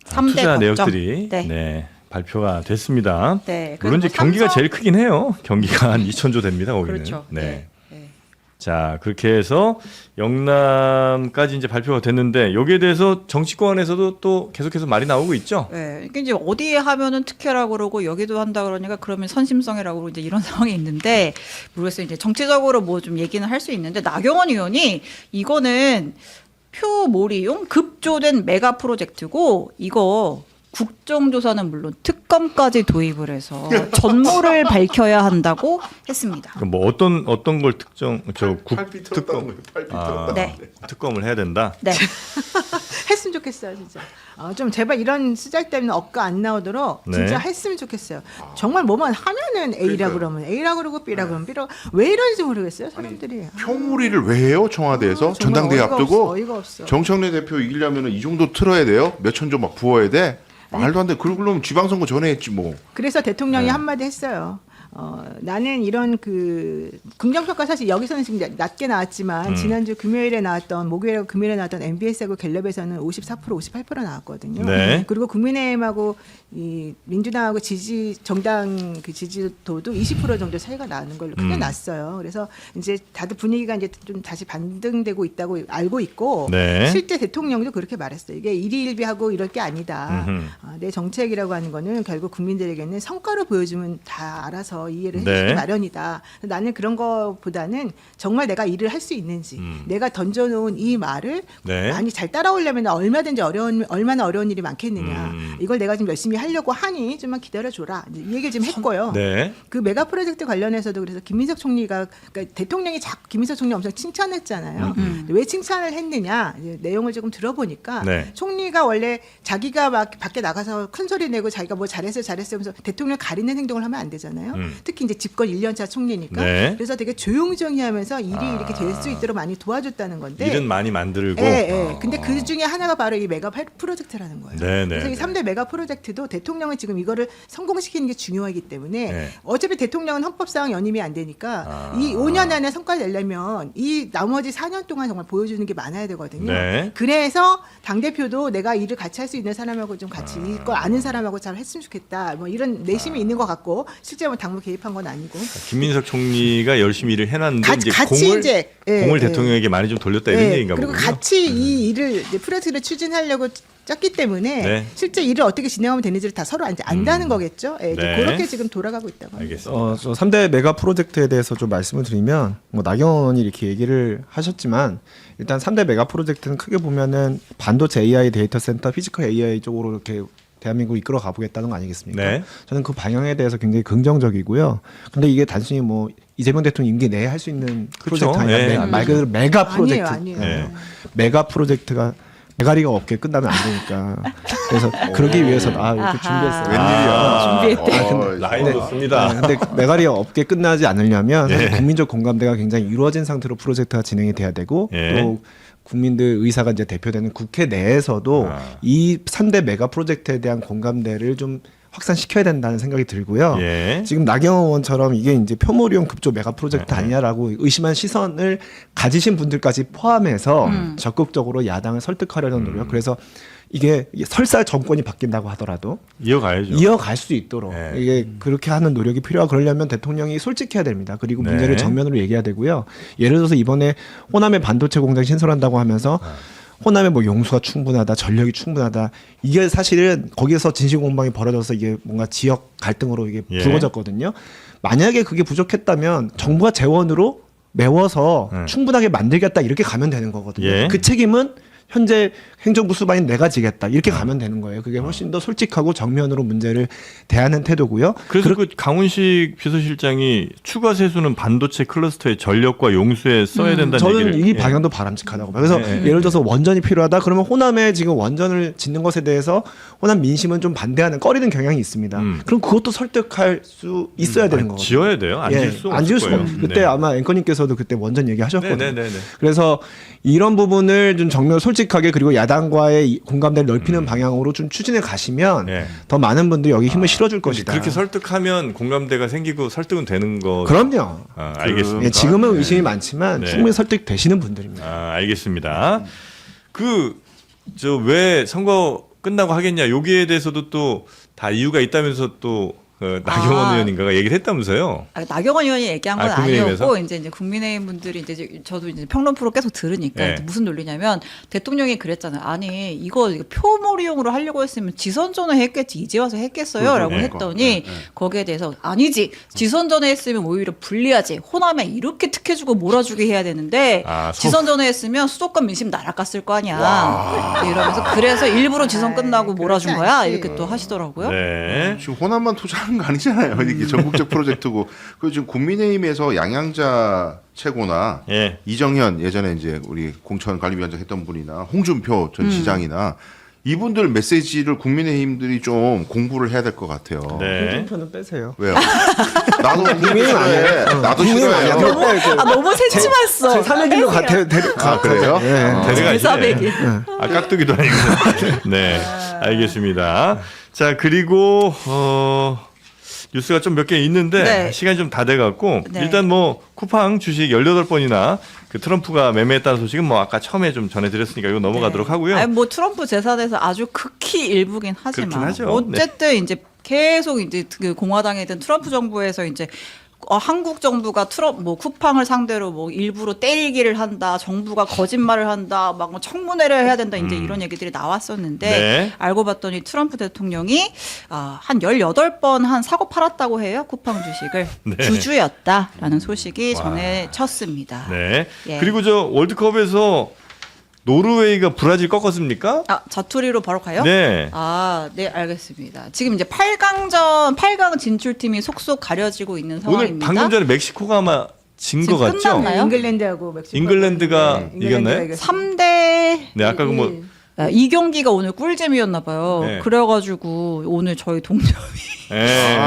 3대 투자 거점. 내역들이 네. 발표가 됐습니다. 네. 물론 이제 그리고 경기가 삼성- 제일 크긴 해요. 경기가 한 2,000조 됩니다. 거기는. 그렇죠. 네. 네. 자, 그렇게 해서 영남까지 이제 발표가 됐는데 여기에 대해서 정치권에서도 또 계속해서 말이 나오고 있죠. 네, 이게 이제 어디에 하면은 특혜라고 그러고 여기도 한다 그러니까 그러면 선심성이라고 그러고 이제 이런 상황이 있는데 모르겠어요. 이제 정치적으로 뭐 좀 얘기는 할 수 있는데 나경원 의원이 이거는 표몰이용 급조된 메가 프로젝트고 이거 국정조사는 물론 특검까지 도입을 해서 전모를 밝혀야 한다고 했습니다. 그럼 뭐 어떤 걸 특정 특검 네. 특검을 해야 된다. 네. 했으면 좋겠어요, 진짜. 좀 제발 이런 쓰잘데없는 억가 안 나오도록 진짜 네. 했으면 좋겠어요. 정말 뭐만 하면은 A라 그러니까요. 그러면 A라 그러고 B라 그러면 B라 왜 이런지 모르겠어요, 사람들이. 표무리를 왜 해요? 청와대에서 정말 전당대회 어이가 앞두고 없어, 어이가 없어. 정청래 대표 이기려면 이 정도 틀어야 돼요? 몇천조 막 부어야 돼? 말도 안 돼. 그러면 지방선거 전에 했지 뭐. 그래서 대통령이 네. 한마디 했어요. 나는 이런 그 긍정평가 사실 여기서는 지금 낮게 나왔지만 지난주 금요일에 나왔던 목요일하고 금요일에 나왔던 MBS하고 갤럽에서는 54% 58% 나왔거든요. 네. 그리고 국민의힘하고 이 민주당하고 정당 그 지지도도 20% 정도 차이가 나는 걸로 크게 났어요. 그래서 이제 다들 분위기가 이제 좀 다시 반등되고 있다고 알고 있고 네. 실제 대통령도 그렇게 말했어요. 이게 일희일비하고 이럴 게 아니다. 내 정책이라고 하는 거는 결국 국민들에게는 성과로 보여주면 다 알아서 이해를 해주기 네. 마련이다. 나는 그런 거보다는 정말 내가 일을 할 수 있는지 내가 던져놓은 이 말을 네. 많이 잘 따라오려면 얼마든지 얼마나 어려운 일이 많겠느냐. 이걸 내가 지금 열심히 하려고 하니 좀만 기다려줘라. 이제 이 얘기를 좀 했고요. 네. 그 메가 프로젝트 관련해서도 그래서 김민석 총리가 그러니까 대통령이 자꾸 김민석 총리 엄청 칭찬했잖아요. 왜 칭찬을 했느냐 이제 내용을 조금 들어보니까 네. 총리가 원래 자기가 막 밖에 나가서 큰 소리 내고 자기가 뭐 잘했어 하면서 대통령 가리는 행동을 하면 안 되잖아요. 특히 이제 집권 1년차 총리니까 네. 그래서 되게 조용조용히하면서 일이 이렇게 될 수 있도록 많이 도와줬다는 건데. 일은 많이 만들고. 예, 예. 근데 그 중에 하나가 바로 이 메가 프로젝트라는 거예요. 네, 네, 그래서 이 네. 3대 메가 프로젝트도 대통령은 지금 이거를 성공시키는 게 중요하기 때문에 네. 어차피 대통령은 헌법상 연임이 안 되니까 이 5년 안에 성과를 내려면 이 나머지 4년 동안 정말 보여주는 게 많아야 되거든요. 네. 그래서 당대표도 내가 일을 같이 할 수 있는 사람하고 좀 같이 이걸 아는 사람하고 잘 했으면 좋겠다. 뭐 이런 내심이 있는 것 같고 실제 뭐 당무 개입한 건 아니고. 김민석 총리가 열심히 일을 해놨는데 이제 같이 공을 이제, 예, 공을 예. 대통령에게 많이 좀 돌렸다 이런 네, 얘기인가 그리고 보군요. 같이 이 일을 이제 프로젝트를 추진하려고 짰기 때문에 네. 실제 일을 어떻게 진행하면 되는지를 다 서로 이제 안다는 거겠죠. 예, 이제 네. 그렇게 지금 돌아가고 있다고 합니다. 알겠습니다. 저 3대 메가 프로젝트에 대해서 좀 말씀을 드리면 뭐 나경원 의원이 이렇게 얘기를 하셨지만 일단 3대 메가 프로젝트는 크게 보면은 반도체 AI 데이터 센터 피지컬 AI 쪽으로 이렇게 대한민국을 이끌어 가보겠다는 거 아니겠습니까? 네. 저는 그 방향에 대해서 굉장히 긍정적이고요. 근데 이게 단순히 뭐 이재명 대통령 임기 내에 할 수 있는 그렇죠. 프로젝트 아니라 네. 말 그대로 메가 프로젝트. 아니에요. 네. 메가 프로젝트가 메가리가 없게 끝나면 안 되니까. 그래서 그러기 위해서 이렇게 아하. 준비했어요. 준비했대. 라인 좋습니다. 근데 메가리가 없게 끝나지 않으려면 사실 예. 국민적 공감대가 굉장히 이루어진 상태로 프로젝트가 진행이 돼야 되고 예. 또 국민들 의사가 이제 대표되는 국회 내에서도 이 3대 메가 프로젝트에 대한 공감대를 좀 확산시켜야 된다는 생각이 들고요. 예. 지금 나경원 의원처럼 이게 이제 표몰이용 급조 메가 프로젝트 아니냐라고 의심한 시선을 가지신 분들까지 포함해서 적극적으로 야당을 설득하려는 노력. 그래서 이게 설사 정권이 바뀐다고 하더라도 이어가야죠. 이어갈 수 있도록 네. 이게 그렇게 하는 노력이 필요하고 그러려면 대통령이 솔직해야 됩니다. 그리고 네. 문제를 정면으로 얘기해야 되고요. 예를 들어서 이번에 호남의 반도체 공장 신설한다고 하면서 호남에 뭐 용수가 충분하다, 전력이 충분하다. 이게 사실은 거기에서 진실 공방이 벌어져서 이게 뭔가 지역 갈등으로 이게 예. 불거졌거든요. 만약에 그게 부족했다면 정부가 재원으로 메워서 충분하게 만들겠다 이렇게 가면 되는 거거든요. 예. 그 책임은 현재 행정부 수반인 내가 지겠다 이렇게 가면 되는 거예요. 그게 훨씬 더 솔직하고 정면으로 문제를 대하는 태도고요. 그래서 그 강훈식 비서실장이 추가 세수는 반도체 클러스터의 전력과 용수에 써야 된다는 저는 얘기를 이 방향도 바람직하다고 봐요. 그래서 예를 들어서 원전이 필요하다 그러면 호남에 지금 원전을 짓는 것에 대해서 호남 민심은 좀 반대하는 꺼리는 경향이 있습니다. 그럼 그것도 설득할 수 있어야 되는 거거든요. 지어야 돼요. 안 지을 수 안 지을 없을 수가 거예요. 없어요. 그때 네. 아마 앵커님께서도 그때 원전 얘기하셨거든요. 네네네. 그래서 이런 부분을 좀 정면 솔직하게 그리고 야당과의 이 공감대를 넓히는 방향으로 좀 추진해 가시면 네. 더 많은 분들이 여기 힘을 실어줄 것이다. 그렇게 설득하면 공감대가 생기고 설득은 되는 거. 그럼요. 알겠습니다. 예, 지금은 의심이 많지만 네. 충분히 설득되시는 분들입니다. 알겠습니다. 저 왜 선거 끝나고 하겠냐 여기에 대해서도 또 다 이유가 있다면서 또 나경원 의원인가가 얘기를 했다면서요. 나경원 의원이 얘기한 건 국민의힘에서? 아니었고 이제 국민의힘 분들이 이제 저도 이제 평론 프로 계속 들으니까 네. 이제 무슨 논리냐면 대통령이 그랬잖아요. 아니 이거 표몰이용으로 하려고 했으면 지선 전에 했겠지 이제 와서 했겠어요라고 그러니까. 했더니 거기에 대해서 아니지 지선 전에 했으면 오히려 불리하지 호남에 이렇게 특혜주고 몰아주게 해야 되는데 지선 전에 했으면 수도권 민심 날아갔을 거 아니야. 네, 이러면서 그래서 일부러 지선 끝나고 몰아준 그렇지 거야 않지. 이렇게 또 하시더라고요. 네. 지금 호남만 투자하는 거 아니잖아요. 이게 전국적 프로젝트고. 그 지금 국민의힘에서 양양자 최고나 예. 이정현 예전에 이제 우리 공천관리위원장 했던 분이나 홍준표 전 시장이나 이분들 메시지를 국민의힘들이 좀 공부를 해야 될 것 같아요. 네. 홍준표는 빼세요. 왜요? 나도 국민의힘 아니에요. 나도 국민의힘 아니야. 싫어해요. 너무 새침했어. 제 300일로 아, 그래요? 데려가시네. 400일. 아, 깍두기도 아니고. 네. 알겠습니다. 자, 그리고, 뉴스가 좀 몇 개 있는데, 네. 시간이 좀 다 돼갖고, 네. 일단 뭐, 쿠팡 주식 18번이나 그 트럼프가 매매했다는 소식은 뭐, 아까 처음에 좀 전해드렸으니까 이거 넘어가도록 하고요. 아니, 뭐 트럼프 재산에서 아주 극히 일부긴 하지만 그렇긴 하죠. 어쨌든 이제 계속 이제 그 공화당이든 트럼프 정부에서 이제 한국 정부가 뭐 쿠팡을 상대로 뭐 일부러 때리기를 한다, 정부가 거짓말을 한다, 막뭐 청문회를 해야 된다, 이제 이런 얘기들이 나왔었는데 네. 알고 봤더니 트럼프 대통령이 한 18번 한 사고 팔았다고 해요, 쿠팡 주식을. 네. 주주였다라는 소식이 와. 전해졌습니다. 네. 예. 그리고 저 월드컵에서 노르웨이가 브라질 꺾었습니까? 자투리로 바로 가요? 네. 네, 알겠습니다. 지금 이제 8강 진출팀이 속속 가려지고 있는 오늘 상황입니다. 방금 전에 멕시코가 아마 진 거 지금 같죠? 끝났나요? 잉글랜드하고 멕시코. 잉글랜드가 이겼나요? 이겼습니다. 3대 네, 아까 그 뭐, 이 경기가 오늘 꿀잼이었나 봐요. 네. 그래가지고 오늘 저희 동점이 예.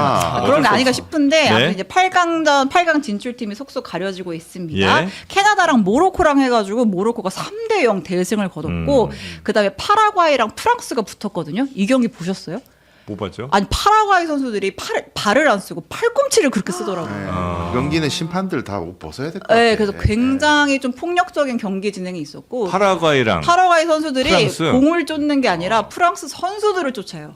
그런 게 아닌가 싶은데 네. 아무튼 이제 8강 진출팀이 속속 가려지고 있습니다. 예. 캐나다랑 모로코랑 해가지고 모로코가 3대0 대승을 거뒀고 그다음에 파라과이랑 프랑스가 붙었거든요. 이 경기 보셨어요? 못 봤죠? 아니 파라과이 선수들이 발을 안 쓰고 팔꿈치를 그렇게 쓰더라고요. 경기는 심판들 다 옷 벗어야 될 것 같아요. 네, 그래서 굉장히 좀 폭력적인 경기 진행이 있었고 파라과이랑 파라과이 선수들이 프랑스. 공을 쫓는 게 아니라 프랑스 선수들을 쫓아요.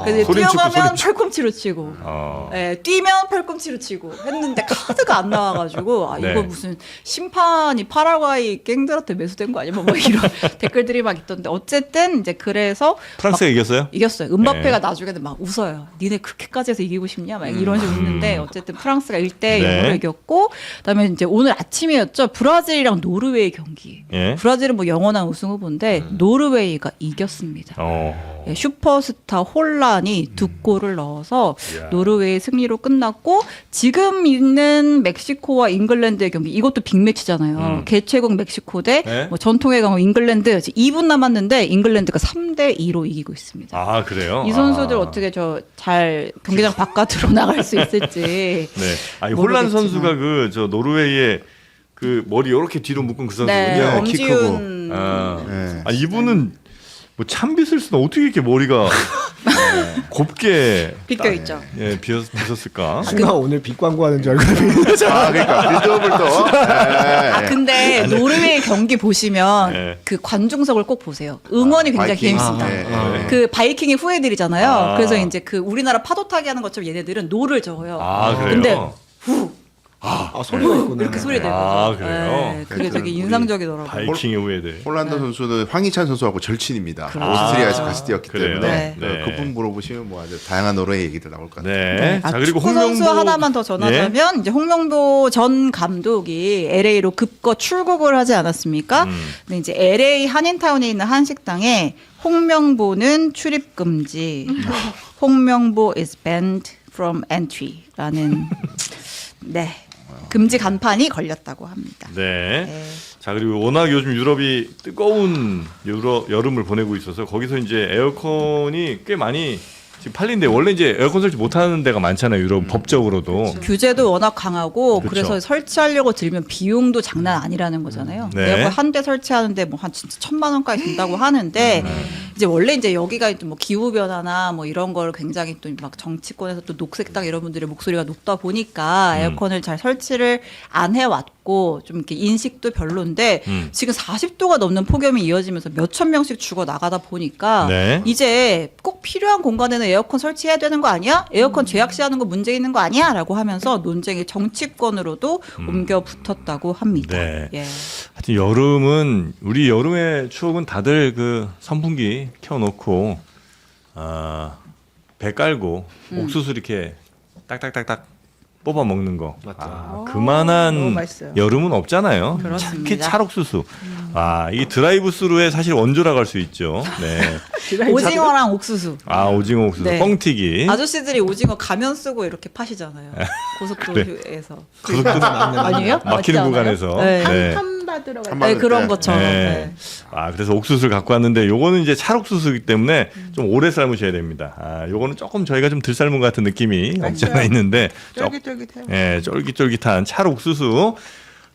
그래서 소리 치고, 뛰어가면 소리 팔꿈치로 치고, 어. 뛰면 팔꿈치로 치고 했는데 카드가 안 나와가지고 네. 이거 무슨 심판이 파라과이 갱들한테 매수된 거 아니야? 뭐 이런 댓글들이 막 있던데 어쨌든 이제 그래서 프랑스가 이겼어요? 이겼어요. 은바페가 네. 나중에는 막 웃어요. 니네 그렇게까지 해서 이기고 싶냐? 막 이런 식으로 웃는데 어쨌든 프랑스가 1대 0으로 네. 이겼고 그다음에 이제 오늘 아침이었죠. 브라질이랑 노르웨이 경기. 예. 브라질은 뭐 영원한 우승 후보인데 노르웨이가 이겼습니다. 예, 슈퍼스타 혼란이 2골을 넣어서 이야. 노르웨이 승리로 끝났고 지금 있는 멕시코와 잉글랜드의 경기 이것도 빅매치잖아요. 개최국 멕시코 대 네. 뭐 전통의 강호 잉글랜드 2분 남았는데 잉글랜드가 3대 2로 이기고 있습니다. 아, 그래요? 이 선수들 아. 어떻게 잘 경기장 바깥으로 나갈 수 있을지. 네. 아니, 홀란 모르겠지만. 선수가 저 노르웨이의 그 머리 이렇게 뒤로 묶은 그 선수군요. 네, 키 엄지훈. 네. 이분은 뭐 참빗을 쓰나 어떻게 이렇게 머리가 곱게 비껴 있죠. 빗었을까? 순간 오늘 빚 광고하는 줄 알고. 그러니까 빌드업을 또. 네. 근데 노르웨이 경기 보시면 네. 그 관중석을 꼭 보세요. 응원이 굉장히 바이킹. 재밌습니다. 네. 그 바이킹의 후예들이잖아요. 아. 그래서 이제 그 우리나라 파도 타기 하는 것처럼 얘네들은 노를 적어요. 아, 그래요? 근데 소리가 있구나. 이렇게 소리 내고. 아, 그래요? 네, 그게 되게 우리 인상적이더라고요. 바이킹의 후예들. 홀란드 선수는 황희찬 선수하고 절친입니다. 그렇죠. 오스트리아에서 같이 뛰었기 그래요? 때문에 네. 네. 그분 물어보시면 뭐 아주 다양한 노래 얘기들 나올 것 같아요. 네. 자, 그리고 축구 선수 홍명보 하나만 더 전하자면 이제 홍명보 전 감독이 LA로 급거 출국을 하지 않았습니까? 근데 이제 LA 한인타운에 있는 한식당에 홍명보는 출입 금지, 홍명보 is banned from entry라는 네 금지 간판이 걸렸다고 합니다. 네. 네. 자, 그리고 워낙 요즘 유럽이 뜨거운 여름을 보내고 있어서 거기서 이제 에어컨이 꽤 많이 지금 팔린데 원래 이제 에어컨 설치 못 하는 데가 많잖아요. 유럽 법적으로도. 규제도 워낙 강하고 그렇죠. 그래서 설치하려고 들면 비용도 장난 아니라는 거잖아요. 네. 에어컨 한 대 설치하는데 뭐 한 진짜 1,000만 원까지 든다고 하는데 이제 원래 이제 여기가 뭐 기후 변화나 뭐 이런 걸 굉장히 또 막 정치권에서 또 녹색당 이런 분들의 목소리가 높다 보니까 에어컨을 잘 설치를 안 해왔고 좀 이렇게 인식도 별론데 지금 40도가 넘는 폭염이 이어지면서 몇천 명씩 죽어 나가다 보니까 네. 이제 꼭 필요한 공간에는 에어컨 설치해야 되는 거 아니야? 에어컨 제약시하는 거 문제 있는 거 아니야? 라고 하면서 논쟁이 정치권으로도 옮겨 붙었다고 합니다. 네. 예. 하여튼 여름은 우리 여름의 추억은 다들 그 선풍기 켜놓고 배 깔고 옥수수 이렇게 딱딱딱딱 뽑아 먹는 거. 너무 그만한 맛있어요. 여름은 없잖아요. 그렇습니다. 특히 찰옥수수. 이 드라이브스루의 사실 원조라고 할 수 있죠. 네. 오징어랑 옥수수. 오징어 옥수수, 네. 뻥튀기. 아저씨들이 오징어 가면 쓰고 이렇게 파시잖아요. 고속도로에서. 고속도로 아니에요? 막히는 맞지 않아요? 구간에서. 네. 네. 한 받으러 갈 한 네, 때. 그런 것처럼. 네. 네. 아, 그래서 옥수수를 갖고 왔는데 요거는 이제 찰옥수수이기 때문에 좀 오래 삶으셔야 됩니다. 아, 요거는 조금 저희가 좀 덜 삶은 것 같은 느낌이 없지 않아 있는데 쫄깃쫄깃해요. 예, 쫄깃쫄깃한 찰옥수수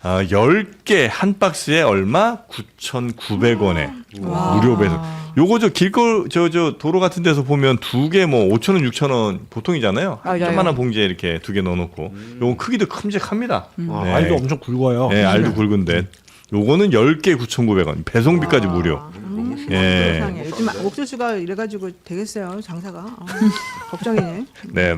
10개 한 박스에 얼마? 9,900원에 무료 배송. 요거 저 길거 저 도로 같은 데서 보면 2개 뭐 5,000원, 6,000원 보통이잖아요. 맞아요. 조그만한 봉지에 이렇게 2개 넣어놓고. 요거 크기도 큼직합니다. 아, 네. 알도 엄청 굵어요. 네, 알도 굵은데. 요거는 10개 9,900원. 배송비까지 무료. 예. 세상에. 요즘 옥수수가 이래가지고 되겠어요 장사가. 걱정이네. 네,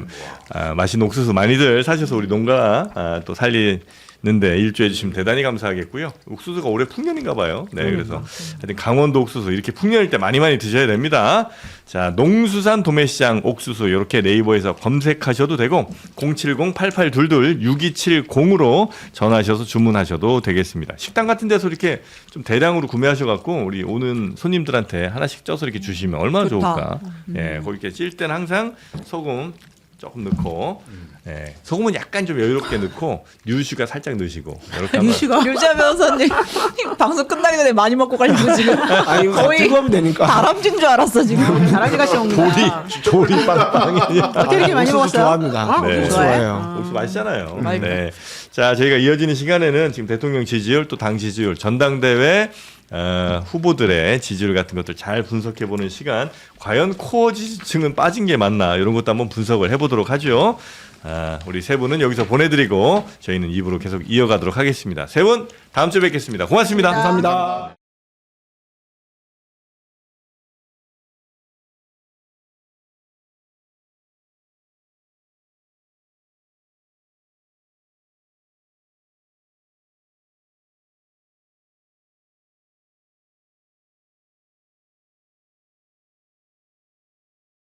맛있는 옥수수 많이들 사셔서 우리 농가 또 살리는데 일조해 주시면 대단히 감사하겠고요. 옥수수가 올해 풍년인가 봐요. 네, 그래서 하여튼 강원도 옥수수 이렇게 풍년일 때 많이 드셔야 됩니다. 자, 농수산 도매시장 옥수수 이렇게 네이버에서 검색하셔도 되고 070-8822-6270으로 전화하셔서 주문하셔도 되겠습니다. 식당 같은 데서 이렇게 좀 대량으로 구매하셔갖고 우리 오는 손님들한테 하나씩 쪄서 이렇게 주시면 얼마나 좋다. 좋을까. 예, 거기 이렇게 찔 때는 항상 소금 조금 넣고, 예, 소금은 약간 좀 여유롭게 넣고 뉴슈가 살짝 넣으시고 이렇게 하면 유재 변호사님 방송 끝나기 전에 많이 먹고 가려고 지금 아니, 거의 뜨거우면 되니까. 다람쥐인 줄 알았어 지금. 다람쥐 같이 먹는다. 조리 빵빵이. 어떻게 이렇게 많이 옥수수 먹었어요? 좋아합니다. 네. 옥수수 좋아해요. 옥수수 맛있잖아요. 맛있죠. 네. 자, 저희가 이어지는 시간에는 지금 대통령 지지율 또 당 지지율 전당대회 후보들의 지지율 같은 것들 잘 분석해보는 시간. 과연 코어 지지층은 빠진 게 맞나 이런 것도 한번 분석을 해보도록 하죠. 우리 세 분은 여기서 보내드리고 저희는 2부로 계속 이어가도록 하겠습니다. 세 분 다음 주에 뵙겠습니다. 고맙습니다. 감사합니다.